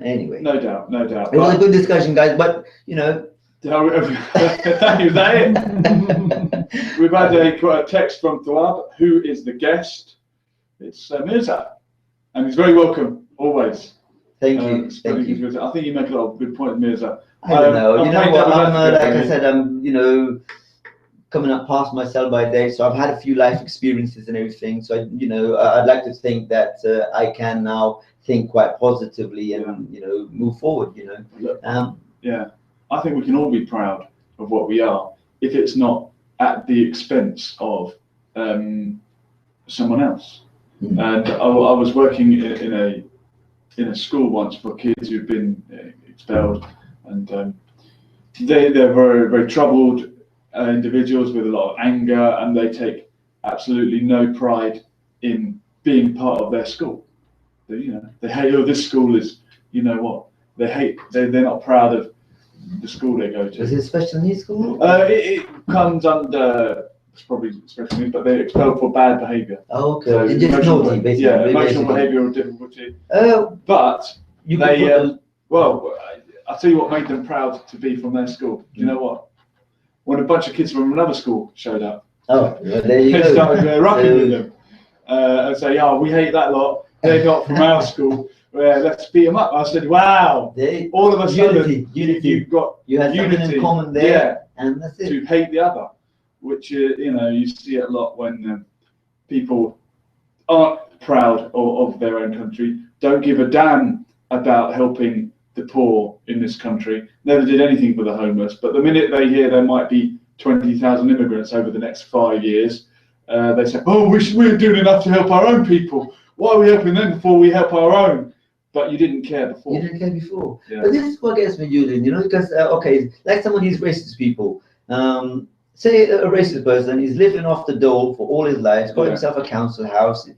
Anyway, No doubt, no doubt. it was a good discussion, guys. But you know, Thank you. Is that it? We've had a text from Thawab, who is the guest. It's Mirza, and he's very welcome always. thank you, thank you. I think you make a lot of good points, Mirza. I don't know. You know played what? devil's I'm advocate, like I really. said, I'm you know coming up past my sell-by date, so I've had a few life experiences and everything. So you know, I'd like to think that I can now think quite positively and you know move forward. You know, Look, yeah, I think we can all be proud of what we are if it's not at the expense of someone else. Mm. And I was working in a school once for kids who've been expelled, and they're very, very troubled individuals with a lot of anger, and they take absolutely no pride in being part of their school. They hate, oh, this school is, you know what, they're not proud of the school they go to. is it a special needs school? It comes under, it's probably special needs, but they're expelled for bad behaviour. Oh, okay. So It's just emotional- naughty, basically. Yeah, emotional basically. behavioural difficulty. Oh, But you they, could put well, I'll tell you what made them proud to be from their school. Do you know what? When a bunch of kids from another school showed up, oh, well, there you they go. started rocking So- with them and say, "Oh, we hate that lot. They're not from our school. Let's beat them up." I said, "Wow!" They, All of a sudden, unity. you've got You had something unity, in common there, yeah, and that's it. to hate the other, which you know you see it a lot when people aren't proud of their own country, don't give a damn about helping the poor in this country, never did anything for the homeless, but the minute they hear there might be 20,000 immigrants over the next 5 years, they say, oh, we're doing enough to help our own people. Why are we helping them before we help our own? But you didn't care before. You didn't care before. Yeah. But this is what gets me, Julian, you know, because, okay, like some of these racist people, say a racist person, he's living off the dole for all his life, he's got Yeah. himself a council house,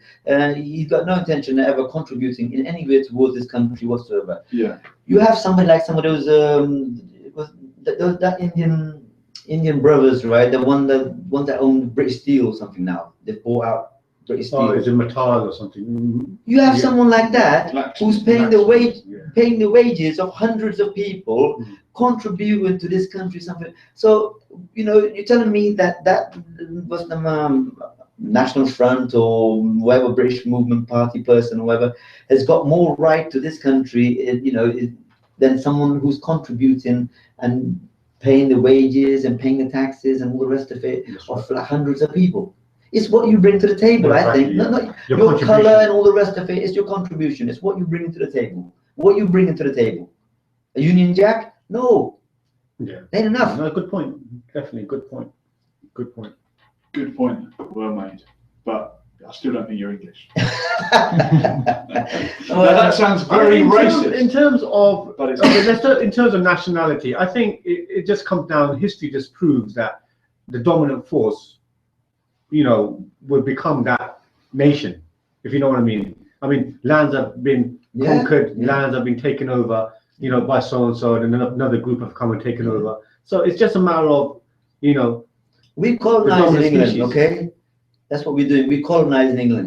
he's got no intention of ever contributing in any way towards this country whatsoever. Yeah. You have somebody like some of those, that Indian brothers, right? The one that owned British Steel or something now. They bought out British Steel. Oh, is it Matal or something? You have Yeah. someone like that who's paying the wage, Yeah. paying the wages of hundreds of people, Mhm. contributing to this country something. So you know, you're telling me that was the National Front or whatever British Movement Party person or whoever has got more right to this country, you know, than someone who's contributing and paying the wages and paying the taxes and all the rest of it That's of like hundreds of people. It's what you bring to the table, Well, I think. exactly, Not Your your contribution. color and all the rest of it. It's your contribution. It's what you bring to the table. What you bring to the table. A Union Jack? No, Yeah. ain't enough. No, good point. Definitely good point. Good point. Good point. Well made. But I still don't think you're English. Well, Now, that sounds very racist. In terms of, But it's in terms of nationality, I think it just comes down. History just proves that the dominant force, you know, will become that nation. If you know what I mean. I mean, lands have been Yeah, conquered, yeah. lands have been taken over, you know, by so and so, and another group have come and taken over. So it's just a matter of you know, We colonize in dominant England, species. okay? That's what we're doing. We colonize in England.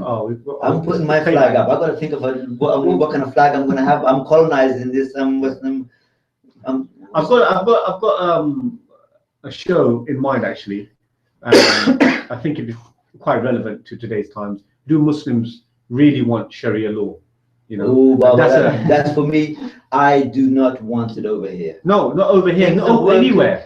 I'm putting my flag up. I've got to think of what kind of flag I'm going to have. I'm colonizing this. I've got a show in mind actually. I think it'd be quite relevant to today's times. Do Muslims really want Sharia law? You know, Oh, well, that's that's for me. I do not want it over here. no, not over here. Things No, are working. anywhere.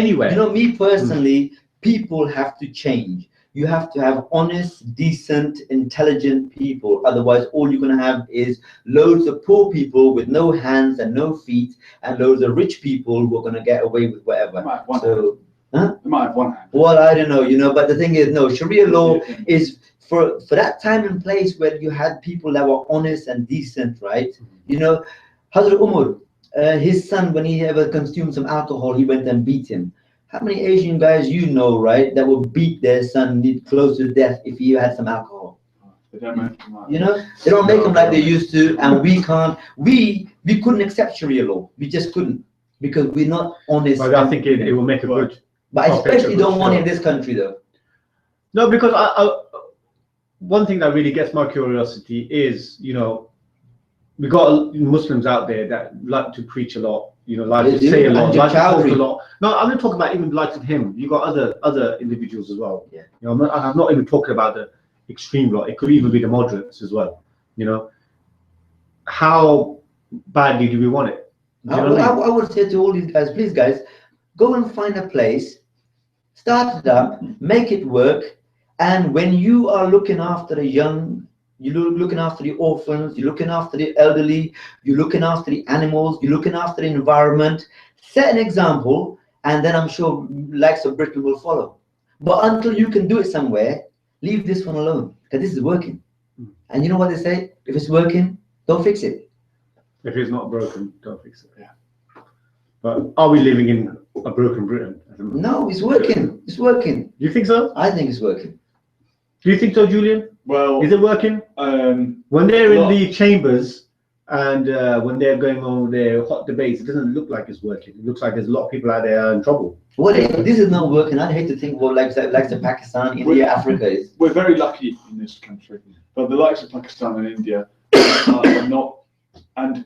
Anywhere. You know, me personally, people have to change. You have to have honest, decent, intelligent people. Otherwise, all you're going to have is loads of poor people with no hands and no feet, and loads of rich people who are going to get away with whatever. So, They might have one hand. well, I don't know, you know, but the thing is, no, Sharia law is for that time and place where you had people that were honest and decent, right? You know, Hazrat Umar, his son, when he ever consumed some alcohol, he went and beat him. How many Asian guys you know, right, that would beat their son close to death if he had some alcohol? They don't make them like You know, they don't make them like they used to, and we can't. We couldn't accept Sharia law. We just couldn't, because we're not honest. But I think it will make a good. But I especially don't want it in this country, though. No, because one thing that really gets my curiosity is, you know, we got Muslims out there that like to preach a lot, you know, like to say a lot, like to talk a lot. No, I'm not talking about even the likes of him. You got other individuals as well. Yeah. You know, I'm not even talking about the extreme lot. It could even be the moderates as well. You know, how badly do we want it? Do you know what I mean? I would say to all these guys, please, guys, go and find a place, start it up, make it work, and when you are looking after the young, you're looking after the orphans, you're looking after the elderly, you're looking after the animals, you're looking after the environment, set an example, and then I'm sure likes of Britain will follow. But until you can do it somewhere, leave this one alone, because this is working. And you know what they say? If it's working, don't fix it. If it's not broken, don't fix it. Yeah. But are we living in a broken Britain at the moment? No, it's working. It's working. Do you think so? I think it's working. Do you think so, Julian? Well, Is it working? When they're in the chambers and when they're going on with their hot debates, it doesn't look like it's working. It looks like there's a lot of people out there in trouble. Well, if this is not working, I'd hate to think what like the Pakistan, India, Africa is. we're very lucky in this country, but the likes of Pakistan and India are not, and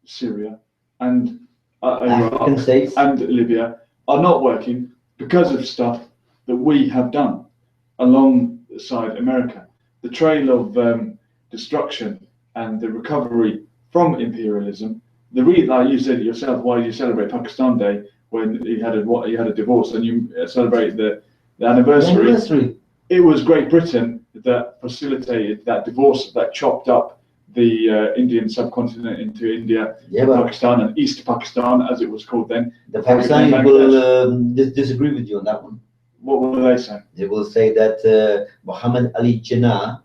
Syria and African Iraq states. and Libya are not working because of stuff that we have done alongside America. The trail of destruction and the recovery from imperialism. The reason, like you said yourself, why you celebrate Pakistan Day when you had a divorce and you celebrate the anniversary. It was Great Britain that facilitated that divorce, that chopped up the Indian subcontinent into India, Pakistan, and East Pakistan, as it was called then. The Pakistanis will disagree with you on that one. What will they say? They will say that Muhammad Ali Jinnah,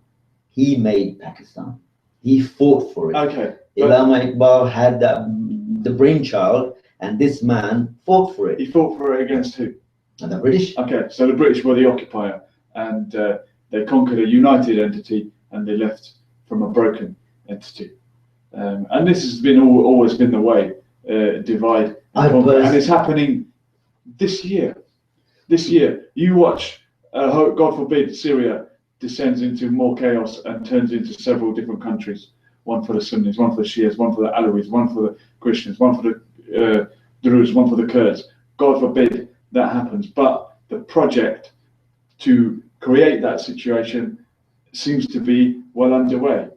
he made Pakistan. He fought for it. Okay. Allama Iqbal had the brainchild, and this man fought for it. He fought for it against who? And the British. Okay, so the British were the occupier, and they conquered a united entity, and they left from a broken entity. And this has been always been the way, divide and conquer. And it's happening this year. This year, you watch, God forbid, Syria descends into more chaos and turns into several different countries. One for the Sunnis, one for the Shias, one for the Alawis, one for the Christians, one for the Druze, one for the Kurds. God forbid that happens. But the project to create that situation seems to be well underway.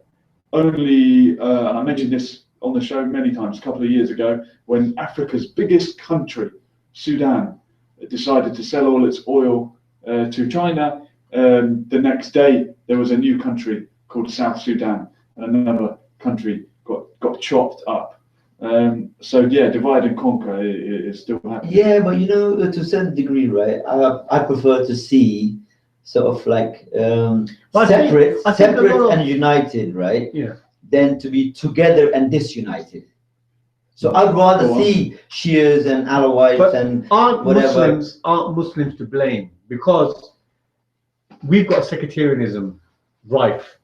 Only, and I mentioned this on the show many times, a couple of years ago, when Africa's biggest country, Sudan, decided to sell all its oil to China. The next day, there was a new country called South Sudan, and another country got chopped up. So yeah, divide and conquer is still happening. Yeah, but you know, to a certain degree, right? I prefer to see sort of like separate and united, right? Yeah. Than to be together and disunited. So I'd rather see Shias and Alawites and whatever. Aren't Muslims to blame? Because we've got sectarianism rife,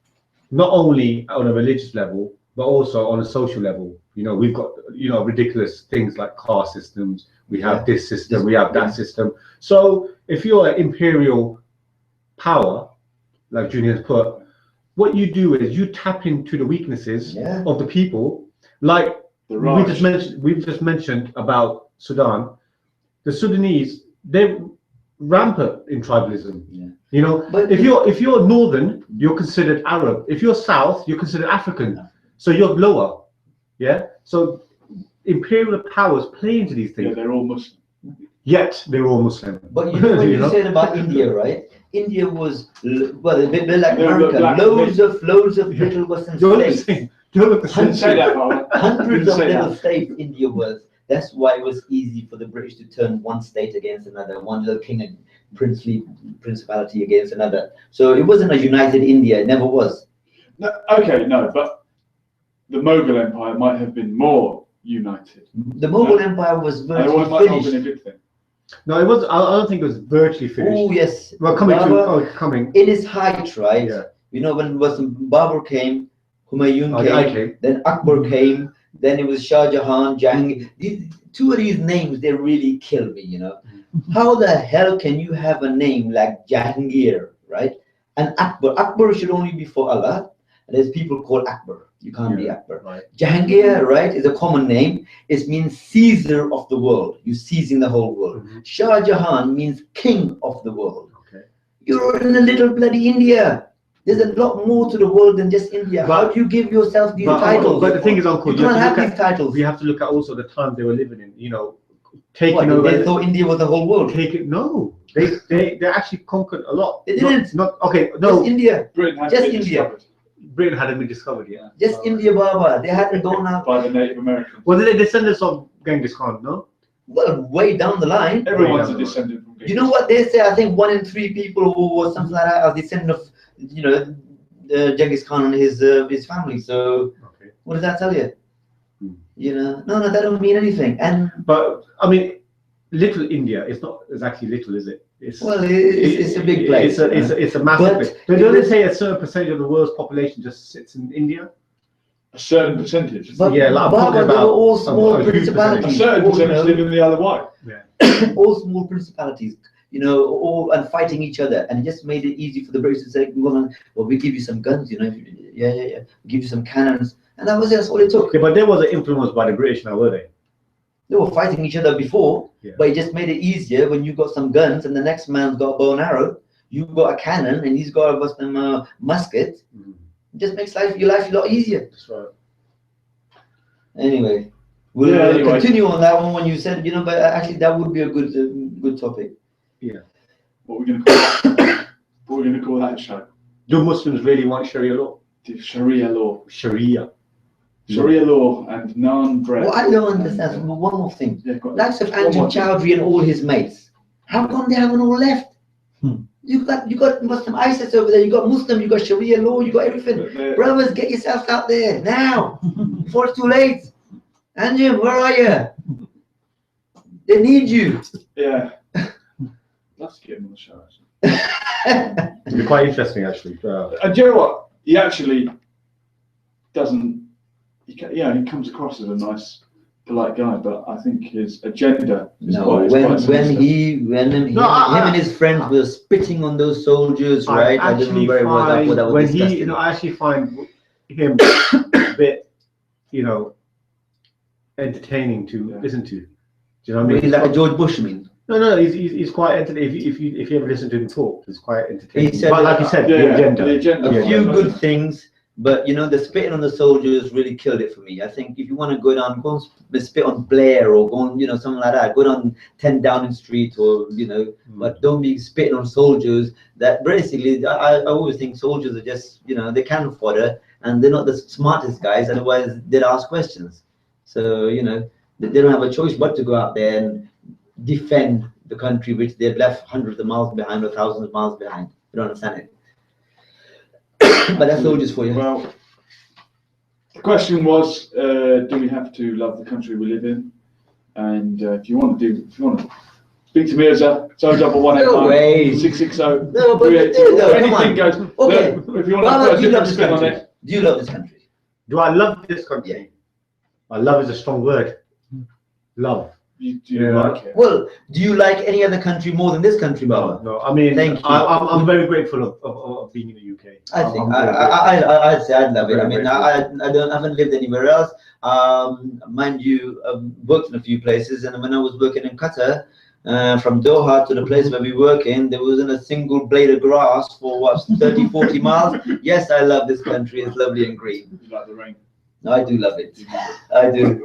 not only on a religious level, but also on a social level. You know, we've got, you know, ridiculous things like caste systems. we have this system, we have that system. So if you're an imperial power, like Julian's put, what you do is you tap into the weaknesses of the people, like we've just mentioned about Sudan. The Sudanese, they're rampant in tribalism. You know, but if you're northern, you're considered Arab. If you're south, you're considered African. So you're lower. Yeah. So imperial powers play into these things. Yeah, they're all Muslim. Yet they're all Muslim. But you know what you said about India, right? India was well, a bit like America. Loads of little Western states. Hundreds of little states India was. That's why it was easy for the British to turn one state against another, one little king and principality against another. So it wasn't a united India. It never was. No, okay, no, but the Mughal Empire might have been more united. The Mughal Empire was virtually might not have been a good thing. No, it was. I don't think it was virtually finished. Oh yes. Well, coming in its height, right? Yeah. You know, when Babur came, Humayun came, then Akbar came, then it was Shah Jahan, Jahangir. Two of these names, they really kill me. You know, how the hell can you have a name like Jahangir, right? And Akbar. Akbar should only be for Allah. And there's people called Akbar. You can't be Akbar. Right. Jahangir, right, is a common name. It means Caesar of the world. You're seizing the whole world. Shah Jahan means king of the world. Okay. You're in a little bloody India. There's a lot more to the world than just India. How do you give yourself these titles? But the thing is, Uncle, you can't have these titles. We have to look at also the time they were living in. You know, taking over. They thought India was the whole world. No, they actually conquered a lot. They didn't. Not okay. No, just India. Britain had just been India. discovered. Britain hadn't been discovered yet. Just India, Baba. They hadn't gone out. By the Native Americans. Well, they're descendants of Genghis Khan, no? Well, way down the line. Everyone's a descendant from Genghis. You know what they say? I think 1 in 3 people or something like that are descendant of, you know, Genghis Khan and his family. So, what does that tell you? You know, no, that don't mean anything. But I mean, little India. It's not exactly little, is it? It's a big place. It's a massive place. Don't they say a certain percentage of the world's population just sits in India? A certain percentage. But yeah, like I'm talking about all small principalities. A certain percentage live in the other way. Yeah. All small principalities, you know, all and fighting each other, and it just made it easy for the British to say, "Well, we give you some guns, you know, we give you some cannons," and that's all it took. Yeah, but they wasn't influenced by the British, now were they? They were fighting each other before, but it just made it easier when you got some guns and the next man's got a bow and arrow, you've got a cannon and he's got a musket. It just makes your life a lot easier. That's right. Anyway, we'll continue on that one when you said, you know, but actually that would be a good topic. Yeah. What we're going to call that? What we're going to call that show? Do Muslims really want Sharia law? Sharia law. Sharia law and naan bread. Well, I don't understand. One more thing. Yeah, Likes of Anjan Chowdhury and all his mates. How come they haven't all left? You got Muslim ISIS over there. You got Muslim. You got Sharia law. You got everything. Brothers, get yourselves out there now before it's too late. Anjan, where are you? They need you. Yeah. Let's get him on the show. Actually. It'd be quite interesting, actually. And do you know what? He actually doesn't. He comes across as a nice, polite guy, but I think his agenda is when him and his friends were spitting on those soldiers, right? I don't know very well what that was disgusting. You know, I actually find him a bit, you know, entertaining to listen to. Do you know what I mean? He's like a George Bush, I mean. No, he's quite entertaining. If you ever listen to him talk, it's quite entertaining. He said, but like you said, the agenda. A few good things. But you know, the spitting on the soldiers really killed it for me. I think if you want to go and spit on Blair or go on, you know, something like that, go down 10 Downing Street or, you know, but don't be spitting on soldiers. That basically, I always think soldiers are just, you know, they cannon fodder and they're not the smartest guys. Otherwise, they'd ask questions. So, you know, they don't have a choice but to go out there and defend the country which they've left hundreds of miles behind or thousands of miles behind. You don't understand it. But that's soldiers for you. Well, the question was, do we have to love the country we live in? And if you want to speak to Mirza, 01189 660. No, but anything goes. Okay. If you want do you love this country? Do you love this country? Do I love this country? Yeah. Love is a strong word. Love. Do you Yeah. like it? Well, do you like any other country more than this country, Baba? No, I mean, Thank you. I'm very grateful of being in the UK. I think I'm very grateful. I'd say I'd love it. I Very mean, grateful. I haven't lived anywhere else. Mind you, worked in a few places, and when I was working in Qatar, from Doha to the place where we work in, there wasn't a single blade of grass for what 30, 40 miles. Yes, I love this country. It's lovely and green. You like the rain? I do love it. I do.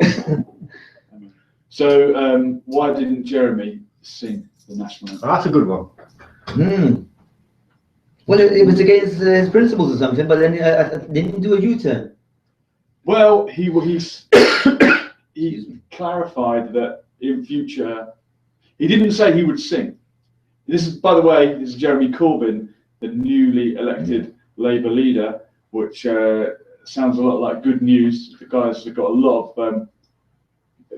So, why didn't Jeremy sing the national anthem? That's a good one. Well, it was against his principles or something, but then didn't do a U-turn. Well, he clarified that in future, he didn't say he would sing. This is, by the way, this is Jeremy Corbyn, the newly elected Labour leader, which sounds a lot like good news. The guys have got a lot of.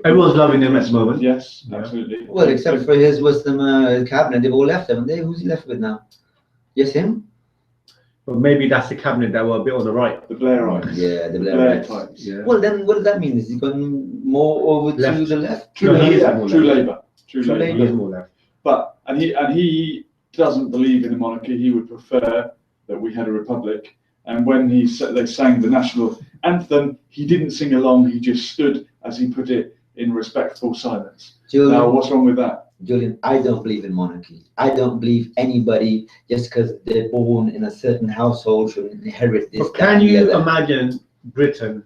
Everyone's loving him at the moment. Yes, Yeah. absolutely. Well, except for his Western cabinet, they've all left, haven't they? Who's he left with now? Yes, him? But maybe that's the cabinet that were a bit on the right. The Blairites. Yeah, the Blair Blairites. types. Yeah. Well, then what does that mean? Is he gone more over to Left. the left? No, he is Yeah, more true left. Labour. True True Labour. He is more left. But and he doesn't believe in the monarchy. He would prefer that we had a republic. And when they sang the national anthem, he didn't sing along. He just stood, as he put it, in respectful silence. Julian, Now, what's wrong with that? Julian, I don't believe in monarchy. I don't believe anybody just because they're born in a certain household should inherit this. But that, can and the you other. imagine Britain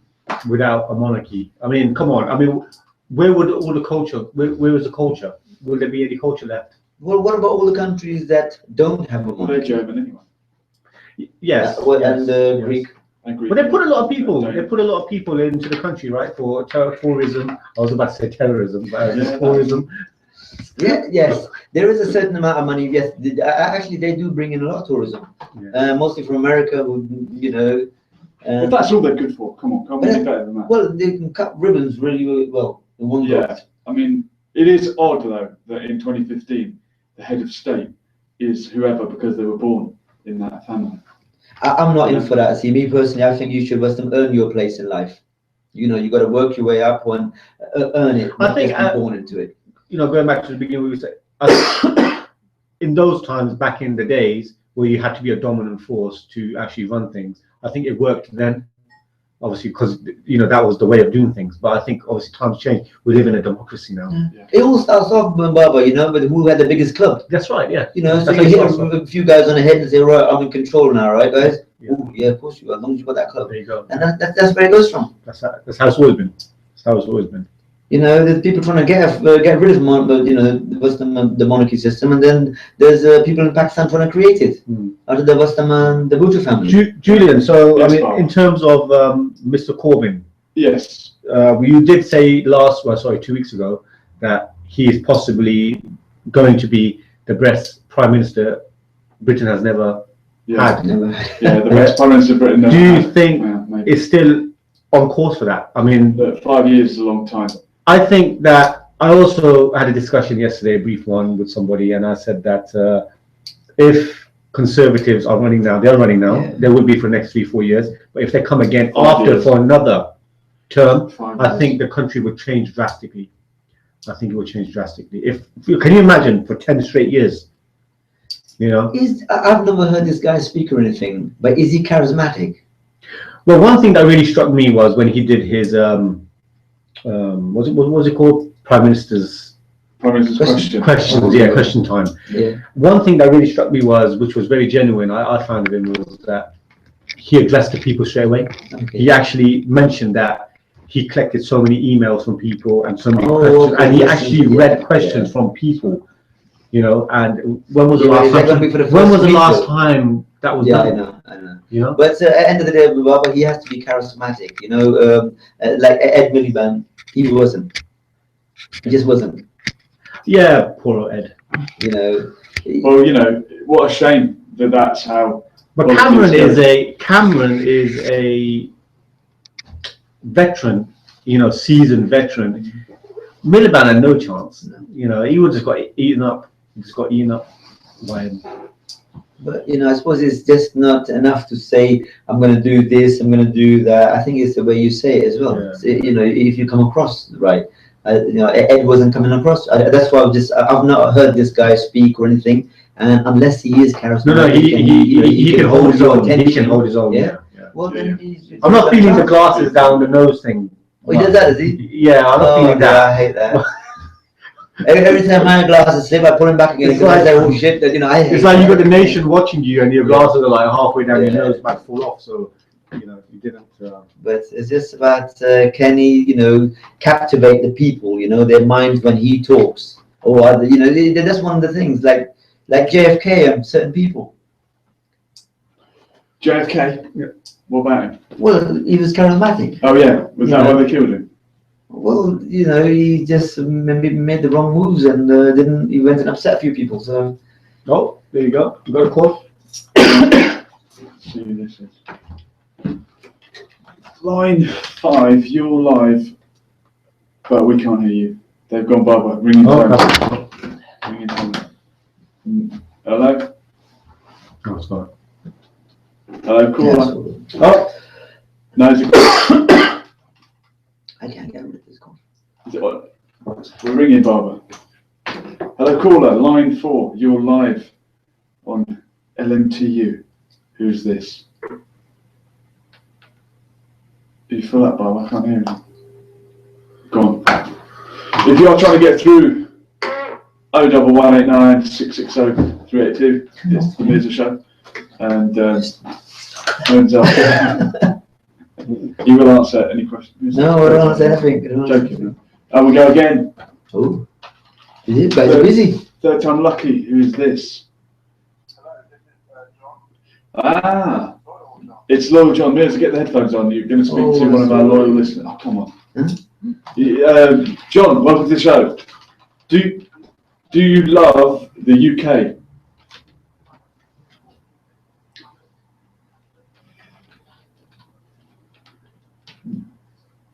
without a monarchy? I mean, come on. I mean, where would all the culture? Where is the culture? Will there be any culture left? Well, what about all the countries that don't have a Well, they're monarchy? German anyway. Yes. Well, yes, and yes. Greek. I agree. But they put a lot of people. Don't- They put a lot of people into the country, right, for tourism. I was about to say terrorism, but Yeah. tourism. Yeah, yes, there is a certain amount of money. Yes, actually, they do bring in a lot of tourism, Yeah. mostly from America. Who, you know, Well, that's all they're good for. Come on, can't we But- do better than that? well, they can cut ribbons really, really well in one go. Yeah. I mean, it is odd though that in 2015 the head of state is whoever because they were born in that family. I'm not in for that. See, me personally, I think you should earn your place in life. You know, you got to work your way up and earn it. I not think, just be born into it. You know, going back to the beginning, we said in those times back in the days where you had to be a dominant force to actually run things, I think it worked then. Obviously, because you know that was the way of doing things. But I think obviously times change. We live in a democracy now. It all starts off, Baba, you know, with who had the biggest club. That's right. Yeah. You know, so That's you how it hit starts off. a few guys on the head and say, right, I'm in control now, right, guys? Yeah. Ooh, yeah, of course you are, as long as you got that club. There you go. And that's where it goes from. That's how it's always been. That's how it's always been. You know, there's people trying to get rid of the monarchy system, and then there's people in Pakistan trying to create it out of the the Bhutto family. Julian, so Yes, I mean, Bob. in terms of Mr. Corbyn, Yes. you did say 2 weeks ago that he is possibly going to be the best prime minister Britain has never Yeah. had. Never. Yeah. The best prime minister Britain. Do never you had. think Yeah, maybe. it's still on course for that? I mean, But 5 years is a long time. I think that I also had a discussion yesterday, a brief one with somebody, and I said that if Conservatives are running now, they're running now, Yeah. they will be for the next 3-4 years. But if they come again 5 after years. for another term, 5 I years. think the country would change drastically. I think it would change drastically. Can you imagine for 10 straight years? You know. I've never heard this guy speak or anything, but is he charismatic? Well, one thing that really struck me was when he did his what was it called? Prime Minister's Prime Minister's question. questions. Yeah, question time. Yeah. One thing that really struck me was, which was very genuine, I found of him, was that he addressed the people straight away. Okay. He actually mentioned that he collected so many emails from people and so many Oh, questions, okay, and he yes, actually yeah, read questions yeah. from people. You know, and when was the Yeah, last is that time? gonna be for the When first was the week, last though? time that was Yeah, I done? know, I know. You know. But at the end of the day, Baba, he has to be charismatic. You know, like Ed Miliband, he wasn't. He just wasn't. Yeah, poor old Ed. You know. Well, you know, what a shame that that's how. But Well, Cameron is a veteran, you know, seasoned veteran. Miliband had no chance. You know, he would just got eaten up. He just got eaten up by him. But you know, I suppose it's just not enough to say I'm going to do this, I'm going to do that. I think it's the way you say it as well. Yeah. So, you know, if you come across right, Ed wasn't coming across. That's why I've not heard this guy speak or anything. And unless he is charismatic, No, he can hold his your own. He attention. can hold his own. Yeah. Yeah. Well, Yeah, then I'm not feeling the glasses down the nose thing. Oh, he does that, is he? Yeah, I'm not feeling dear, that. I hate that. Every time my glasses slip, I put them back again It's because I like- say, "Oh shit!" That I hate. It's like you got the that. nation watching you, and your glasses are like halfway down your Yeah. nose, about to fall off. So, you didn't. But it's just about can he, captivate the people, their minds when he talks, or other, that's one of the things, like JFK and certain people. JFK. Yeah. What about him? Well, he was charismatic. Oh yeah, was that Yeah. why they killed him? Well, he just maybe made the wrong moves and he went and upset a few people. So Oh, there you go. You got a call. See who this is. Line 5, you're live, but we can't hear you. They've gone Barbara. Ringing phone. Oh, Ringing phone. Hello? no, it's not. Hello, caller. Oh, No, is it? I can't get rid of this call. Is it what? We're ringing Barbara. Hello, caller. Line 4, you're live on LMTU. Who's this? Are you full up, Barbara? I can't hear you. Go on. If you are trying to get through 01189 660 382, it's the Mirza Show. And turns out you will answer any questions. No, I don't answer anything. I don't answer Joking. anything. And we go again. Oh, is it? Guys are busy. Third time lucky. Who is this? Hello, this is John. Ah, Loyal John. it's Loyal John Mirza. Get the headphones on. You're going to speak Oh, to one of our that's loyal listeners. Oh, come on. Huh? John, welcome to the show. Do you love the UK?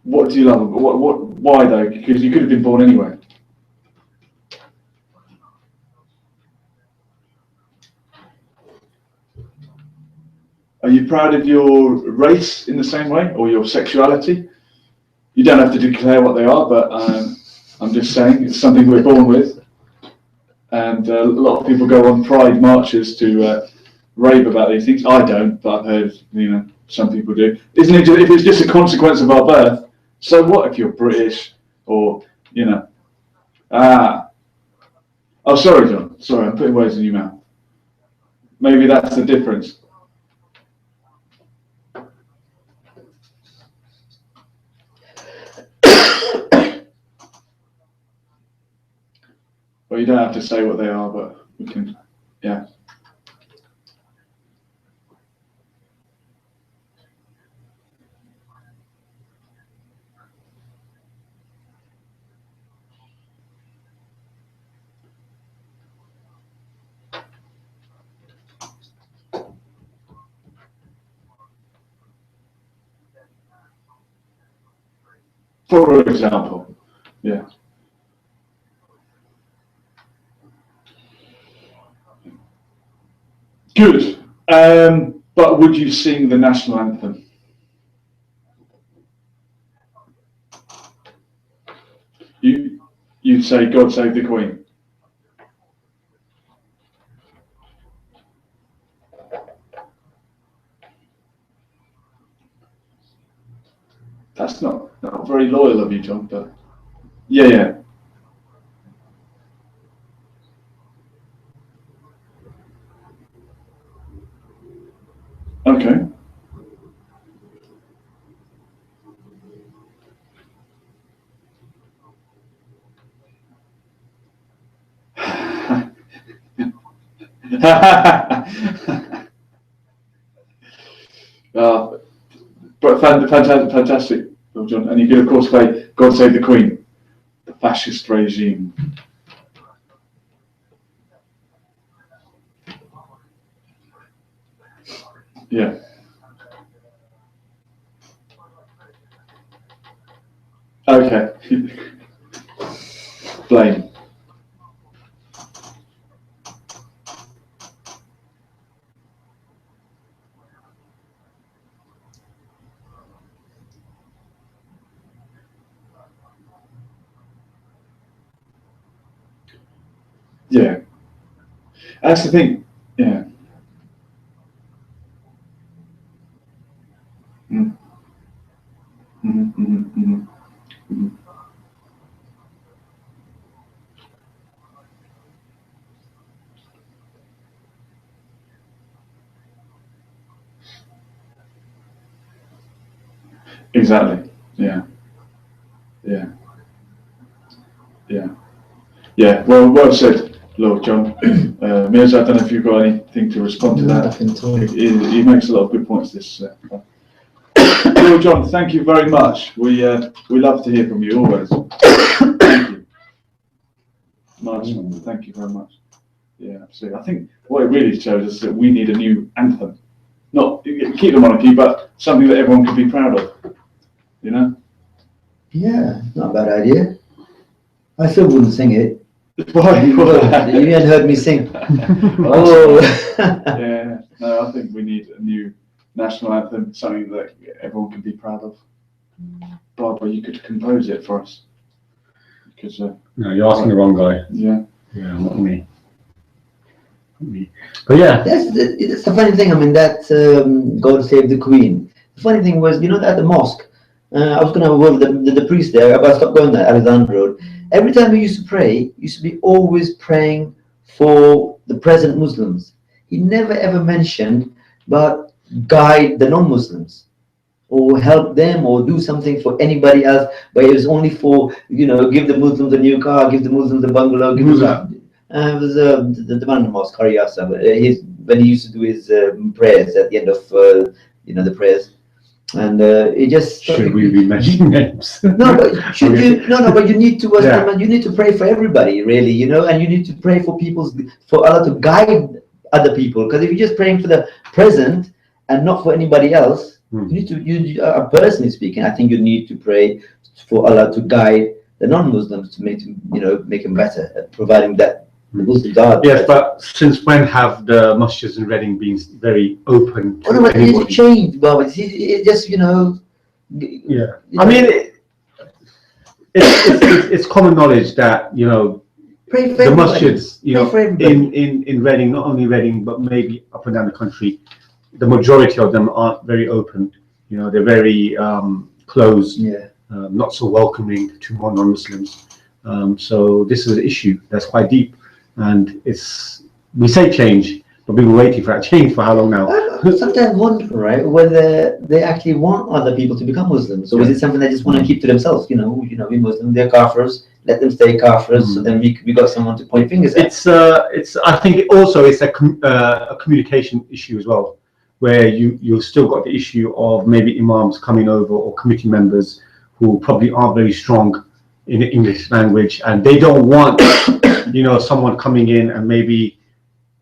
What do you love? Why though? Because you could have been born anywhere. Are you proud of your race in the same way, or your sexuality? You don't have to declare what they are, but I'm just saying it's something we're born with. And a lot of people go on pride marches to rave about these things. I don't, but I've heard, some people do. Isn't it? If it's just a consequence of our birth, so what if you're British or, Oh, sorry, John. Sorry, I'm putting words in your mouth. Maybe that's the difference. Well, you don't have to say what they are, but we can, yeah. For example, yeah. Good. But would you sing the national anthem? You'd say God Save the Queen. That's not very loyal of you, John, but yeah. Okay. But fantastic, Bill John. And you could, of course, play God Save the Queen, the fascist regime. Yeah. Okay. Blame. Yeah. That's the thing. Yeah. Mm. Mm-hmm, mm-hmm, mm-hmm. Mm-hmm. Exactly. Yeah. Yeah. Yeah. Yeah. Well said, Lord John. Mirza, I don't know if you've got anything to respond to that. Nothing at all. He makes a lot of good points. This. Lord John, thank you very much. We love to hear from you always. Thank you. Nice one. Thank you very much. Yeah, absolutely. I think what it really shows us that we need a new anthem. Not keep the monarchy, but something that everyone can be proud of. You know? Yeah, not a bad idea. I still wouldn't sing it. Why? You hadn't heard me sing. Oh. Yeah. No, I think we need a new national anthem, something that everyone can be proud of. Barbara, you could compose it for us. Because, No, you're asking the wrong guy. Yeah. Yeah, not me. But yeah. That's the funny thing. I mean, that God Save the Queen. The funny thing was, at the mosque, I was going to have a word with the priest there, but I stopped going there, Alexander Road. Every time we used to pray, used to be always praying for the present Muslims. He never ever mentioned, but guide the non-Muslims, or help them, or do something for anybody else. But it was only for, give the Muslims a new car, give the Muslims a bungalow. Give Who's them, it was the man in the mosque, Hariyasa. When he used to do his prayers at the end of, the prayers. And it just should we be mentioning names? No, but should you? No, but you need to. Yeah. You need to pray for everybody, really, and you need to pray for Allah to guide other people. Because if you're just praying for the present and not for anybody else, you need to. Personally speaking, I think you need to pray for Allah to guide the non-Muslims to make them better at providing that. The Muslims are. Yes, but since when have the masjids in Reading been very open to Oh no, but it anybody? needs to change, Bob. It just Yeah, I mean, it's common knowledge that pray for the everybody. masjids, Pray for everybody. in Reading, not only Reading but maybe up and down the country, the majority of them aren't very open. They're very closed, not so welcoming to non-Muslims. So this is an issue that's quite deep, and we say change, but we've been waiting for that change for how long now? I sometimes wonder, right, whether they actually want other people to become Muslims, or is it something they just want to keep to themselves? We Muslims, they're kafirs. Let them stay kafirs. So then we got someone to point fingers at. It's. I think it's a communication issue as well, where you've still got the issue of maybe imams coming over or committee members who probably aren't very strong in the English language, and they don't want someone coming in and maybe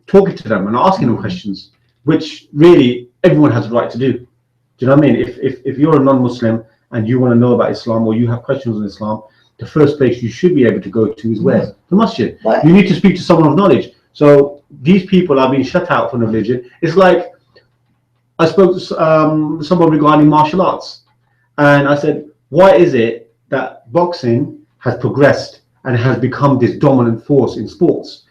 talking to them and asking them questions, which really everyone has the right to do. Do you know what I mean? If you're a non-Muslim and you want to know about Islam, or you have questions on Islam, the first place you should be able to go to is where? The masjid. Right. You need to speak to someone of knowledge. So these people are being shut out from the religion. It's like I spoke to someone regarding martial arts, and I said, why is it that boxing has progressed and has become this dominant force in sports?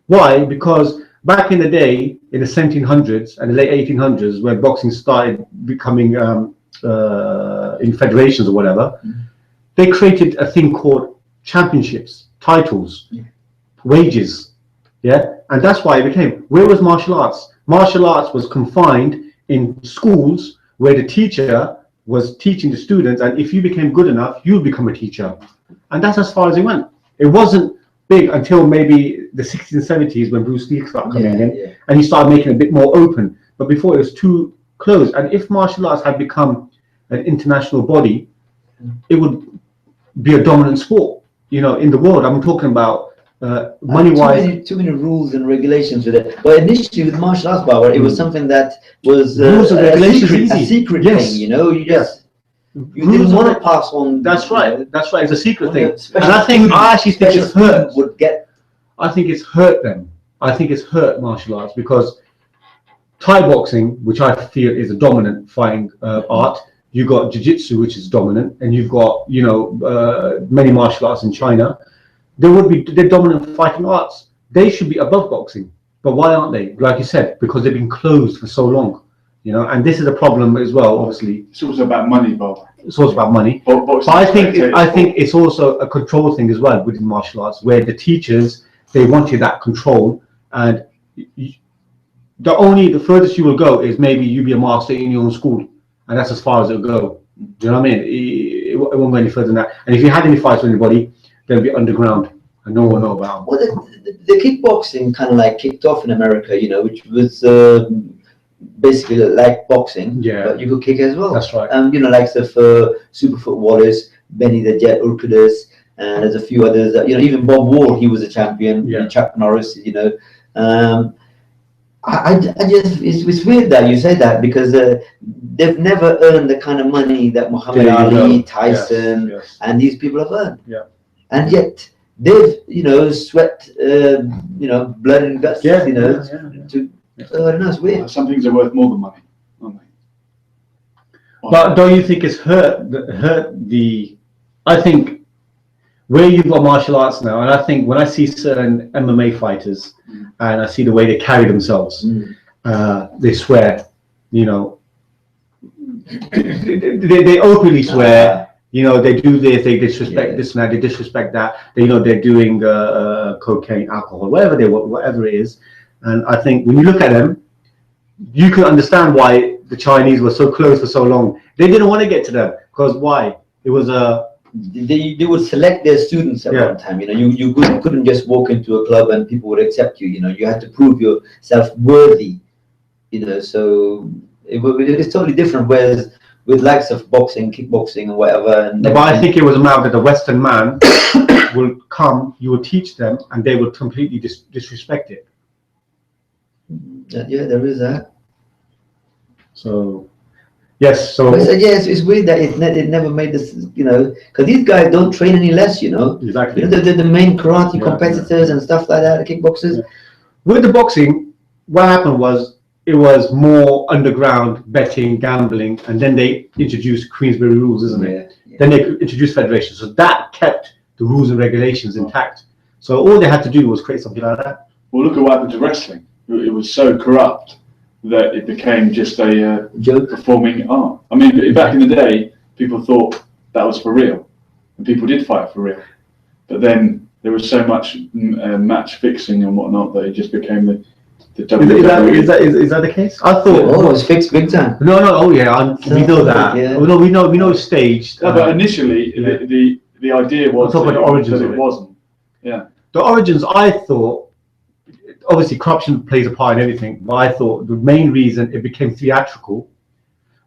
Why? Because back in the day, in the 1700s and the late 1800s, when boxing started becoming in federations or whatever, they created a thing called championships, titles, wages, and that's why it became. Where was martial arts? Martial arts was confined in schools where the teacher was teaching the students, and if you became good enough, you would become a teacher. And that's as far as it went. It wasn't big until maybe the 60s and 70s when Bruce Lee started coming in, and he started making it a bit more open. But before, it was too closed. And if martial arts had become an international body, it would be a dominant sport, in the world. I'm talking about money-wise. Too many rules and regulations with it. But initially with martial arts, Baba, it was something that was rules and regulations a secret thing. You didn't want to pass on. That's right. That's right. It's a secret thing. And I actually think it's hurt. I think it's hurt them. I think it's hurt martial arts, because Thai boxing, which I feel is a dominant fighting art, you've got jiu-jitsu, which is dominant, and you've got many martial arts in China. They're dominant fighting arts, they should be above boxing. But why aren't they? Like you said, because they've been closed for so long, you know. And this is a problem as well. Obviously, It's also about money, Bob. it's also about money. But I think it's also a control thing as well within martial arts, where the teachers, they wanted that control, and the furthest you will go is maybe you be a master in your own school, and that's as far as it'll go. Do you know what I mean? It won't go any further than that. And if you had any fights with anybody, they'll be underground and no one will know about them. Well, the kickboxing kind of like kicked off in America, you know, which was basically like boxing, Yeah. but you could kick as well. That's right. You know, like Superfoot Wallace, Benny the Jet Urquidez, and there's a few others that, you know, even Bob Wall, he was a champion. Yeah. Chuck Norris, you know. I just, it's weird that you say that, because they've never earned the kind of money that Muhammad Ali, Tyson, Yes. and these people have earned. Yeah. And yet they've, you know, sweat, you know, blood and guts, Yeah, you know, yeah. to, I don't know, it's weird. Some things are worth more than money, aren't they? But don't you think it's hurt the? I think where you've got martial arts now, and I think when I see certain MMA fighters and I see the way they carry themselves, they swear, you know, they openly swear. You know, they do this, they disrespect this and that, they disrespect that. They, you know, they're doing cocaine, alcohol, whatever it is. And I think when you look at them, you can understand why the Chinese were so close for so long. They didn't want to get to them, because why? It was They would select their students at one time. You know, you couldn't just walk into a club and people would accept you. You know, you had to prove yourself worthy. You know, so it's totally different. Whereas with likes of boxing, kickboxing, and whatever. And but I think it was a matter that the Western man will come, you will teach them, and they will completely disrespect it. Yeah, there is that. So, yes. So But it's weird that it never made this. You know, because these guys don't train any less. You know, exactly. you know, the main karate competitors and stuff like that, the kickboxers. Yeah. With the boxing, what happened was it was more underground betting, gambling, and then they introduced Queensberry rules, isn't it? Yeah. Then they introduced federations, so that kept the rules and regulations intact. So all they had to do was create something like that. Well, look at what happened to wrestling. It was so corrupt that it became just a Joke. performing art. I mean, back in the day, people thought that was for real, and people did fight for real. But then there was so much match fixing and whatnot that it just became the WWE. Is that the case? I thought. Oh, it's fixed big time. No. Oh yeah, we know that. Yeah. Oh, no, we know staged. No, but initially, the idea was We'll talk about the origins that of it it. wasn't. Yeah. The origins, I thought, obviously corruption plays a part in everything, but I thought the main reason it became theatrical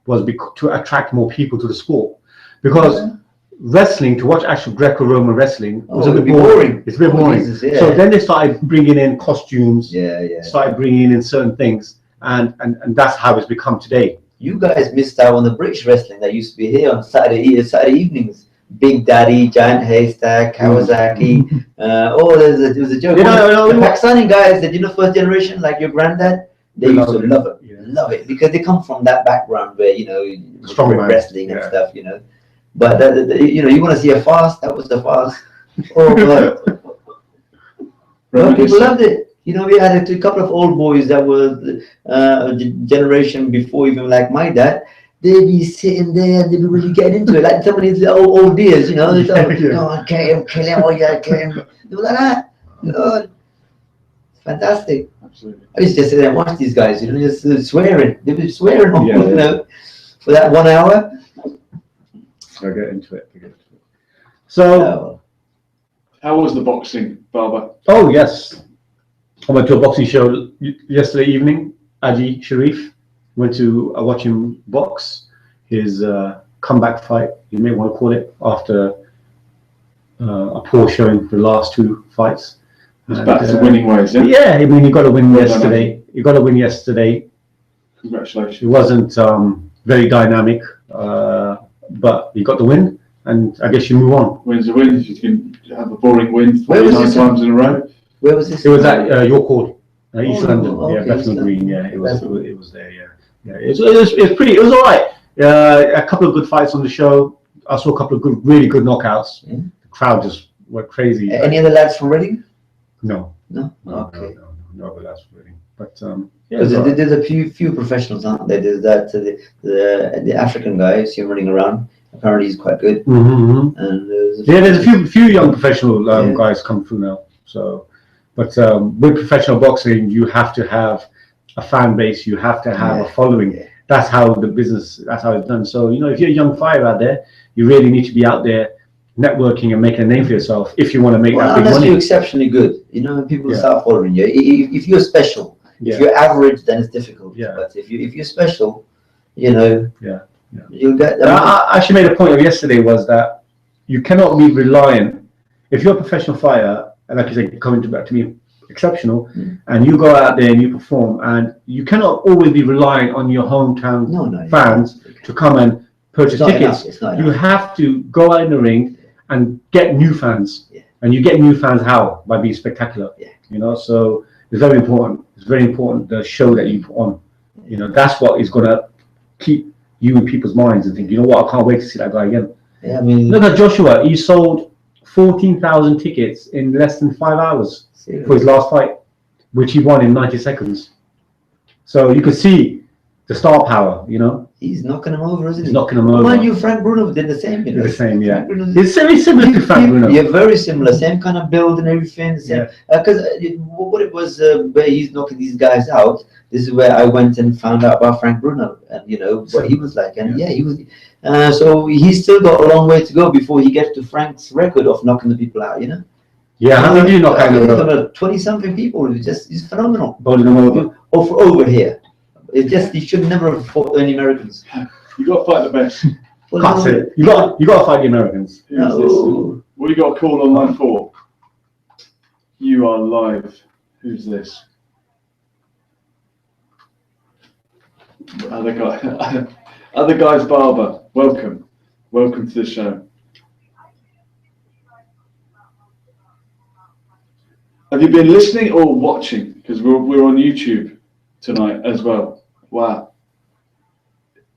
was to attract more people to the sport. Because wrestling, to watch actual Greco-Roman wrestling, was a bit boring. It's a bit boring. Jesus, yeah. So then they started bringing in costumes, Yeah. started bringing in certain things, and that's how it's become today. You guys missed out on the British wrestling that used to be here on Saturday evenings. Big Daddy, Giant Haystack, Kawasaki. It was a joke. You know, the Pakistani guys, that, you know, first generation, like your granddad, they used to love it. Yeah. Love it, because they come from that background where, you know, Strong man. wrestling and Yeah. stuff, you know. But you know, you want to see a fast? That was the fast. Oh God! No, people loved it. You know, we had a couple of old boys that were a generation before even like my dad. They'd be sitting there and they'd be really getting into it, like some of these old dears, you know. They'd say, "Go on, kill him, oh yeah, kill him." They were like that. God, fantastic. Absolutely. I used to just sit there and watch these guys, you know, just swearing. They were swearing on, Yeah. you know, for that 1 hour. I'll get into it. So, How was the boxing, Baba? oh yes, I went to a boxing show yesterday evening. Aji Sharif went to watch him box his comeback fight, you may want to call it, after a poor showing for the last two fights. It's back to winning ways, yeah? Yeah, I mean, he got a win Well done, yesterday. He got a win yesterday. Congratulations. It wasn't very dynamic, but he got the win, and I guess you move on. Win's a win. You can have a boring win Where was 49 this? times in a row. Where was this? It was at York Hall, East Oh, London. okay, Yeah, Bethnal East Green. London. Yeah, it was there. Yeah. It was all right. A couple of good fights on the show. I saw a couple of really good knockouts. Yeah. The crowd just went crazy. Any other lads from Reading? No. No? No, Okay. no, but that's really. But Because it's all right. there's a few professionals, aren't there? There's that the African guy, see him running around. Apparently he's quite good. And There's a few young professional Yeah. guys come through now. So, but with professional boxing, you have to have a fan base. You have to have a following. Yeah. That's how the business. That's how it's done. So if you're a young fighter out there, you really need to be out there networking and making a name for yourself if you want to make that big unless money. you're exceptionally good, people start following you. If you're special, Yeah. if you're average, then it's difficult. Yeah. But if you're special, you'll get. I actually made a point of yesterday was that you cannot be reliant if you're a professional fighter, and like you said, coming back to me, exceptional, and you go out there and you perform, and you cannot always be relying on your hometown fans to come and purchase tickets. You have to go out in the ring and get new fans, and you get new fans how? By being spectacular. So it's very important. It's very important the show that you put on. That's what is going to keep you in people's minds and think, what, I can't wait to see that guy again. Yeah, I mean, look at Joshua. He sold 14,000 tickets in less than 5 hours for his last fight, which he won in 90 seconds. So you could see the star power, He's knocking him over, isn't he? He's knocking him over. Mind you, Frank Bruno did the same, The same, yeah. Frank It's very similar to Frank Bruno. Yeah, very similar. Same kind of build and everything. Because what it was, where he's knocking these guys out, this is where I went and found out about Frank Bruno and, what he was like. And he was, so he's still got a long way to go before he gets to Frank's record of knocking the people out, Yeah, how did you knock out about 20-something people? He's phenomenal. Bowling them over. Over here. It's just he should never have fought any Americans. You got to fight the best. That's it. You got to fight the Americans. Who's this? What you got a call on line 4? You are live. Who's this? Other guy's barber. Welcome to the show. Have you been listening or watching? Because we're on YouTube tonight as well. Wow.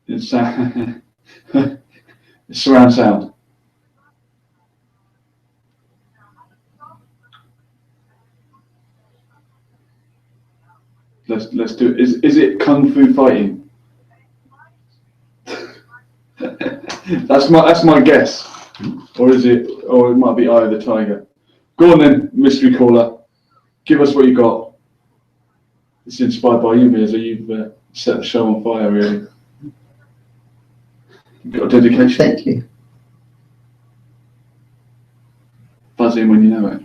It's surround sound. Let's do it. Is it kung fu fighting? that's my guess. Or it might be Eye of the Tiger. Go on then, mystery caller. Give us what you got. It's inspired by you, Mirza. You've set the show on fire, really. You've got a dedication. Thank you. Buzz in when you know it.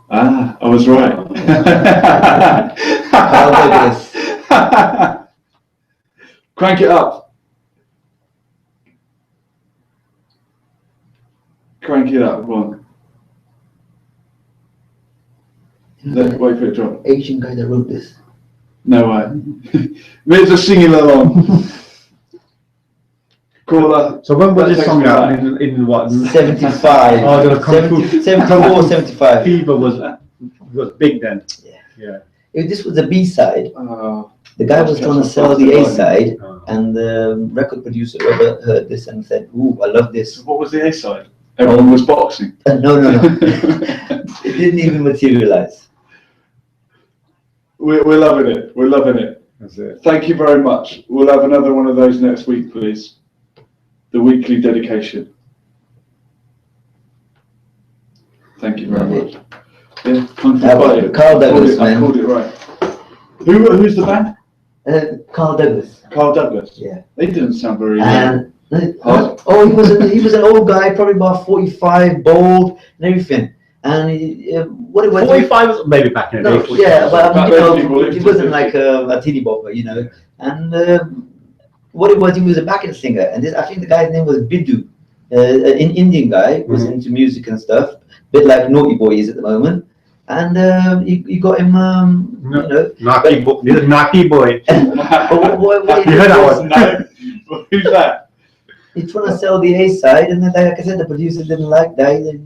Ah, I was right. Crank it up. Crank it up. Go on. Wait for it to drop. Asian guy that wrote this. No way. Mirza singing along. Caller. So when was this song out? In what? 75. Oh, the Kung Fu 74, 75. Fever was big then. Yeah. This was the B side. The guy was trying to sell the A side, and the record producer heard this and said, "Ooh, I love this." What was the A side? Everyone was boxing. No. It didn't even materialize. We're loving it. We're loving it. That's it. Thank you very much. We'll have another one of those next week, please. The weekly dedication. Thank you very much. Yeah, Kung Fu Fighter. Carl Douglas, I called it right. Who's the band? Carl Douglas. Carl Douglas. Yeah. They didn't sound very. And hard. he was an old guy, probably about 45, bald and everything. And what it was. 45 was maybe back in the day. Yeah, but Back he wasn't like a teeny bopper, And what it was, he was a backing singer, and I think the guy's name was Biddu, an Indian guy who was into music and stuff, a bit like Naughty Boy is at the moment. And you got him, Naughty Boy. What You heard that one? No. Who's that? He's trying to sell the A side, and then, like I said, the producer didn't like that. He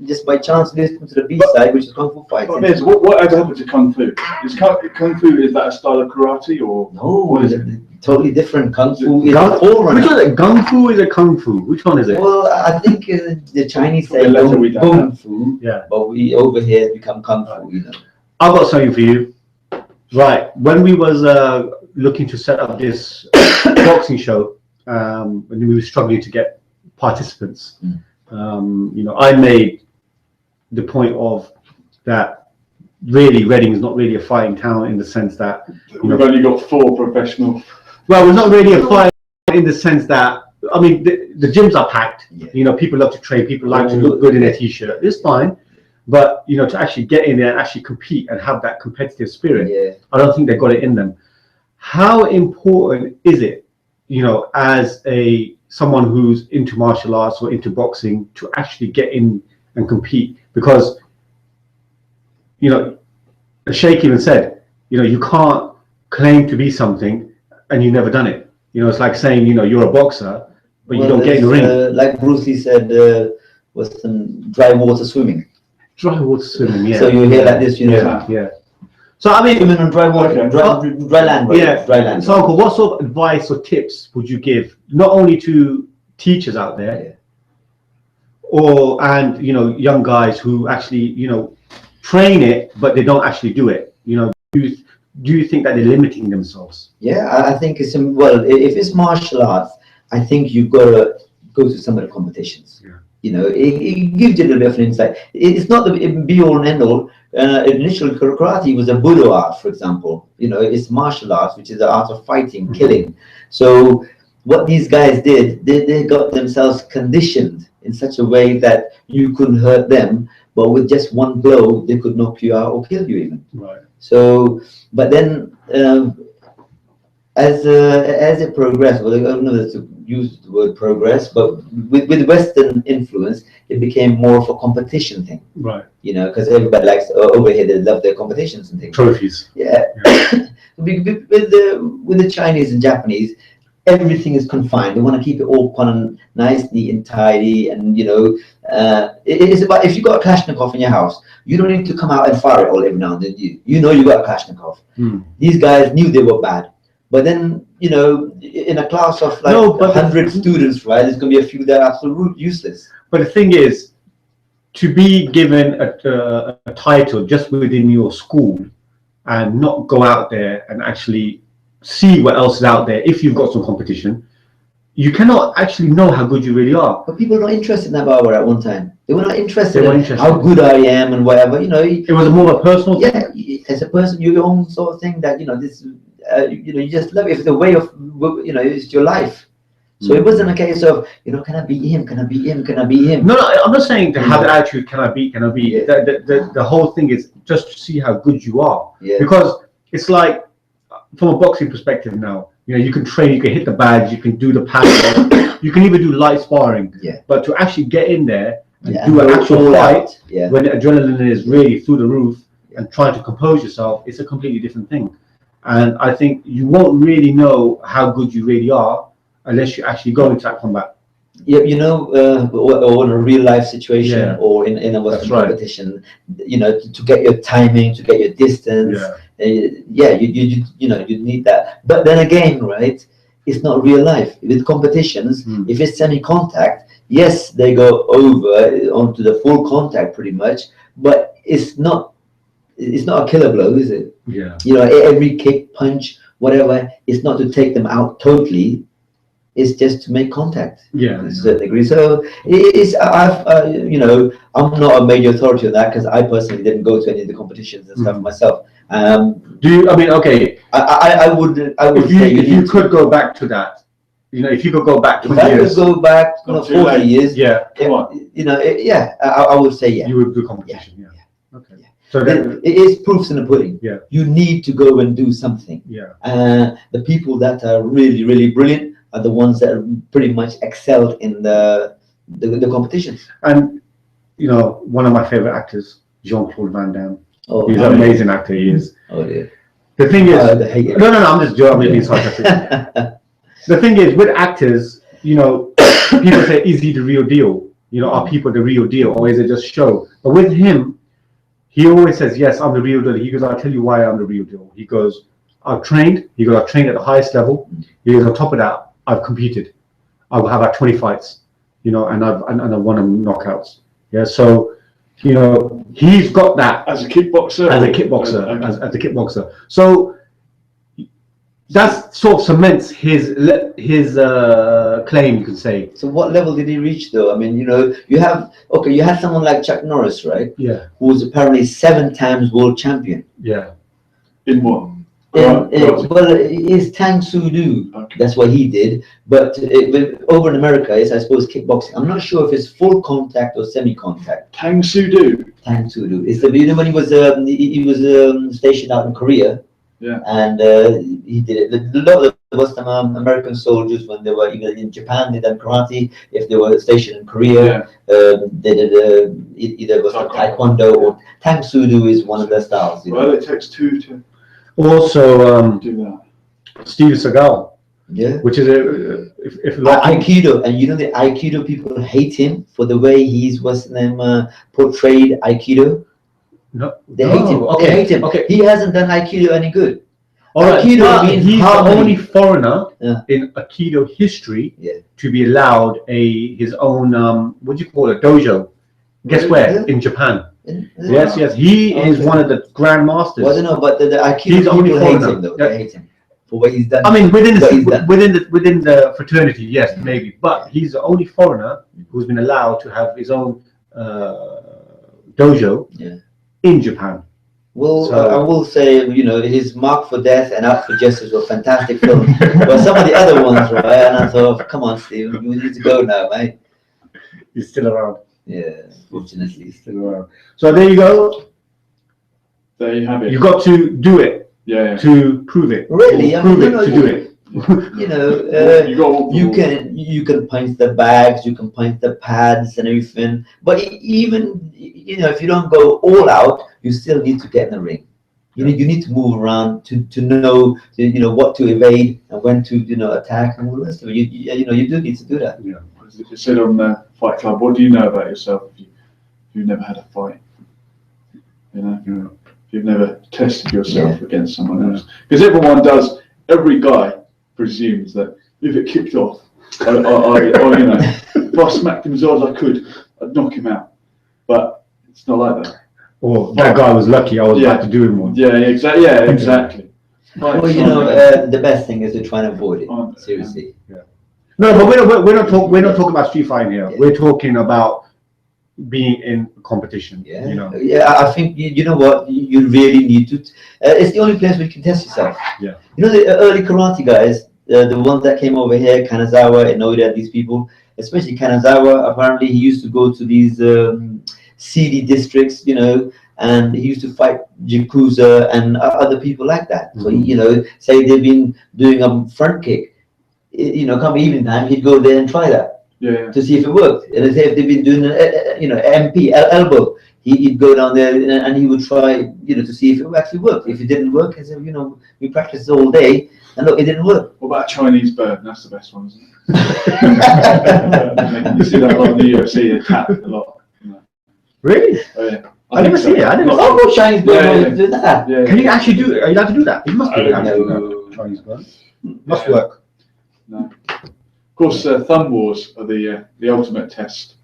just by chance listened to the B side, which is Kung Fu Fighting. What has happened to Kung Fu? Is Kung Fu, is that a style of karate or? No, what is it? totally different. Kung Fu is Gung- a forerunner. Which one is it? Gung Fu is a Kung Fu? Which one is it? Well, I think the Chinese say The letter we don't Kung Fu, Yeah. but we over here it's become Kung Fu, you know. I've got something for you. Right, when we was looking to set up this boxing show, when we were struggling to get participants, you know, I made the point of that really Reading is not really a fighting town in the sense that, you know, We've only got 4 professional. well, it's not really a fight in the sense that, I mean, the gyms are packed. Yeah. You know, people love to train, people like to look good in their t-shirt. It's fine. But, you know, to actually get in there and actually compete and have that competitive spirit, Yeah. I don't think they've got it in them. How important is it, you know, as someone who's into martial arts or into boxing to actually get in and compete? Because, you know, Sheikh even said, you know, you can't claim to be something and you've never done it. You know, it's like saying, you know, you're a boxer, but you don't get in the ring. Like Bruce Lee said, was some dry water swimming. Dry water swimming, yeah. So you hear like this, you know, Yeah. So, I mean, swimming on dry water, Okay. dry land, right? yeah. Dry land. So, Uncle, what sort of advice or tips would you give not only to teachers out there, and you know, young guys who actually, you know, train it but they don't actually do it? You know, do you think that they're limiting themselves? Yeah, I think it's well. If it's martial arts, I think you've got to go to some of the competitions. Yeah. You know, it gives you a little bit of an insight. It's not the be all and end all. Initial karate was a Budo art, for example. You know, it's martial arts, which is the art of fighting, killing. So what these guys did, they got themselves conditioned in such a way that you couldn't hurt them, but with just one blow, they could knock you out or kill you even. Right. So, but then as it progressed, well, I don't know to use the word progress, but with Western influence, it became more of a competition thing. Right. You know, because everybody likes over here, they love their competitions and things. Trophies. Yeah. with the Chinese and Japanese, everything is confined. They want to keep it all kind of nice, neat, and tidy. And you know, it's about if you got a Kalashnikov in your house, you don't need to come out and fire it all every now and then. You know you got a Kalashnikov. These guys knew they were bad, but then you know, in a class of like 100 students, right, there's gonna be a few that are absolutely useless. But the thing is, to be given a title just within your school and not go out there and actually see what else is out there, if you've got some competition, you cannot actually know how good you really are. But people are not interested in that Barbara at one time. They were not interested They were in interested. how good I am and whatever. You know, It was more of a personal thing. yeah, as a person, your own sort of thing that, you know, this, you know, you just love it. It's the way of, you know, it's your life. So it wasn't a case of, you know, can I beat him? Can I beat him? Can I beat him? No, I'm not saying to have the attitude, can I beat, can I beat? Yeah. The whole thing is just to see how good you are. Yeah. Because it's like, from a boxing perspective now, you know, you can train, you can hit the bags, you can do the paddle, you can even do light sparring. Yeah. But to actually get in there and Yeah, do an go actual all fight, out. Yeah. when the adrenaline is really through the roof and trying to compose yourself, it's a completely different thing. And I think you won't really know how good you really are unless you actually go into that combat. Yeah, you know, or in a real life situation, Yeah. or in a Western That's right. competition, you know, to get your timing, to get your distance. Yeah. You know, you need that. But then again, right, it's not real life. With competitions, if it's semi-contact, yes, they go over onto the full contact pretty much, but it's not a killer blow, is it? Yeah. You know, every kick, punch, whatever, it's not to take them out totally. It's just to make contact. Yeah. To a certain degree. So it's you know, I'm not a major authority on that because I personally didn't go to any of the competitions and stuff myself. Do you? I mean, okay. I would say if you could go back to that, you know, if you could go back 20 if I years, could go back, you know, Not too 40 late. years, yeah, Come on. you know, yeah, I would say yeah. you would do competition. Yeah. Okay. Yeah. So then, It is proofs in the pudding. Yeah. You need to go and do something. yeah. The people that are really, really brilliant are the ones that are pretty much excelled in the competitions. And you know, one of my favorite actors, Jean-Claude Van Damme. Oh, He's an amazing actor. He is. oh dear. The thing is, I hate it. no, I'm just joking. I'm being sarcastic. The thing is, with actors, you know, people say, is he the real deal? You know, are people the real deal, or is it just show? But with him, he always says, yes, I'm the real deal. He goes, I'll tell you why I'm the real deal. He goes, I've trained. He goes, I've trained at the highest level. He goes, on top of that, I've competed. I will have had 20 fights, you know, and I've won them knockouts. Yeah, so, you know, he's got that as a kickboxer. as a kickboxer. So that sort of cements his claim, you could say. So what level did he reach though? I mean, you know, you had someone like Chuck Norris, right? Yeah. Who was apparently 7 times world champion. Yeah. In what? Well, it's Tang Soo Do. Okay. That's what he did. But over in America, it's, I suppose, kickboxing. I'm not sure if it's full contact or semi-contact. Tang Soo Do. Tang Soo Do. It's the, you know, when he was stationed out in Korea. Yeah. And he did it. A lot of the Western American soldiers, when they were either in Japan, they did karate. If they were stationed in Korea, they did either was taekwondo or Tang Soo Do is one of their styles. You know? Well, it takes 2 to Also, do that. Steven Seagal, Yeah. which is Aikido, and you know the Aikido people hate him for the way he's portrayed Aikido. No, They hate him. Okay, They hate him. okay. He hasn't done Aikido any good. All right, Aikido but means he's harmony. the only foreigner Yeah. in Aikido history Yeah. to be allowed his own what do you call it, dojo? Guess where? Yeah. In Japan. Yeah. Yes. He is one of the grand masters. Well, I don't know, but the Aikido He's the only people hate foreigner. him though. Yeah. They hate him for what he's done. I mean, within What he's done. the fraternity, yes, maybe, but he's the only foreigner who's been allowed to have his own dojo in Japan. Well, So- I will say, you know, his Mark for Death and Out for Justice were fantastic films. But some of the other ones, right? And I thought, come on, Steve, you need to go now, mate. He's still around. Yeah, fortunately. He's still around. So there you go. There you have it. You got to do it Yeah. to prove it. Really? Or I prove mean, it you know, to do it. You know, You got all the you rules. you can punch the bags, you can punch the pads and everything. But even, you know, if you don't go all out, you still need to get in the ring. You need to move around to know, you know, what to evade and when to, you know, attack and all the rest of it. You know, you do need to do that. Yeah. As it said on the Fight Club, what do you know about yourself if you've never had a fight? You know, if you've never tested yourself against someone else. Because everyone does, every guy presumes that if it kicked off, I you know, if I smacked him as hard as I could, I'd knock him out. But it's not like that. Or that guy was lucky, I was about to do him one. Yeah, exactly. Yeah, exactly. Well, you know, the best thing is to try and avoid it. Seriously. No, but we're not talking about street fighting here. We're talking about being in competition. Yeah, You know. yeah. I think you know what you really need to. It's the only place where you can test yourself. Yeah. You know the early karate guys, the ones that came over here, Kanazawa, Inoda, these people, especially Kanazawa. Apparently, he used to go to these seedy districts, you know, and he used to fight Yakuza and other people like that. So you know, say they've been doing a front kick, you know, come evening time, he'd go there and try that. Yeah. To see if it worked. And if they've been doing, you know, MP, elbow, he'd go down there and he would try, you know, to see if it actually worked. If it didn't work, he said, you know, we practiced all day and look, it didn't work. What about Chinese bird? That's the best one, isn't it? You see that a lot in the UFC, they tap a lot. You know. Really? Oh, yeah. I never see it. I never Oh, no, Chinese Yeah, people yeah. do that. Yeah. Can you actually do it? Are you allowed to do that? You must be allowed to do No. that. Chinese bird. Must work. No. Of course, thumb wars are the ultimate test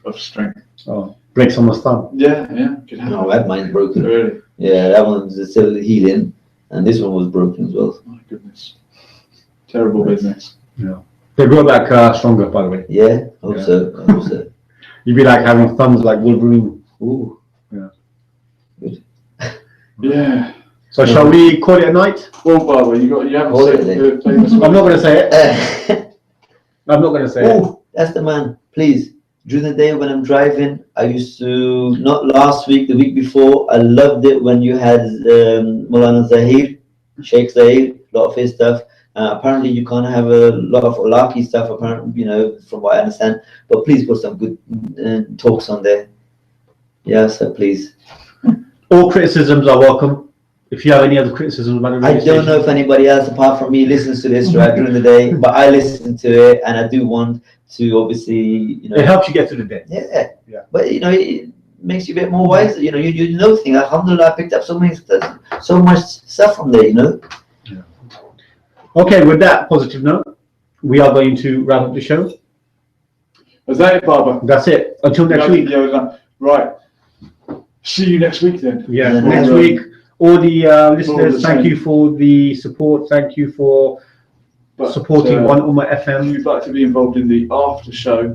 of strength. Oh, break someone's thumb. Yeah, yeah. Could happen. No, that mine's broken. Really? Yeah, that one's still healing, and this one was broken as well. My goodness. Terrible business. Yeah. They grow back stronger, by the way. Yeah, hope Yeah. so. I hope so. You'd be like having thumbs like Wolverine. Ooh. Yeah. So shall we call it a night? Well, Barbara, you haven't Hold said it the famous I'm not going to say it. I'm not going to say it. Oh, that's the man. Please. During the day when I'm driving, I used to, not last week, the week before, I loved it when you had Maulana Zahir, Sheikh Zahir, a lot of his stuff. Apparently you can't have a lot of Olaki stuff, apparently, you know, from what I understand. But please put some good talks on there. Yeah, so please. All criticisms are welcome. If you have any other criticisms about the I radio don't know if station. anybody else apart from me listens to this right during the day, but I listen to it and I do want to obviously, you know. It helps you get through the day. Yeah. Yeah. But you know, makes you a bit more wiser. You know, you know things. Alhamdulillah, I picked up so much stuff from there. You know. Okay, with that positive note, we are going to wrap up the show. Is that it, Baba? That's it. Until next week. Yeah, we're done. Right. See you next week then. Yeah, Yeah. next week. All the listeners, thank same. you for the support. Thank you for But, supporting One Ummah If FM. you'd like to be involved in the after show,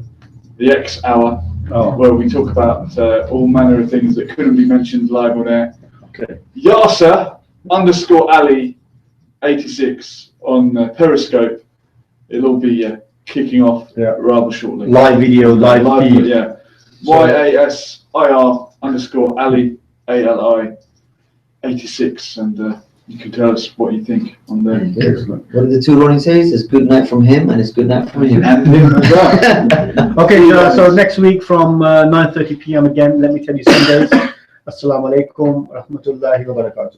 the X hour, Oh, where we talk about all manner of things that couldn't be mentioned live on air. okay. Yasser_Ali 86 on Periscope. It'll all be kicking off rather shortly. Live video, live feed. Yeah. So- YASIR_Ali ALI 86, and you can tell us what you think on there. Excellent. What did the two Ronnie say? It's good night from him and it's good night from you. And him as well. Okay, so next week from 9:30 p.m. again, let me tell you Sundays. Assalamu alaikum, rahmatullahi wa barakatuh.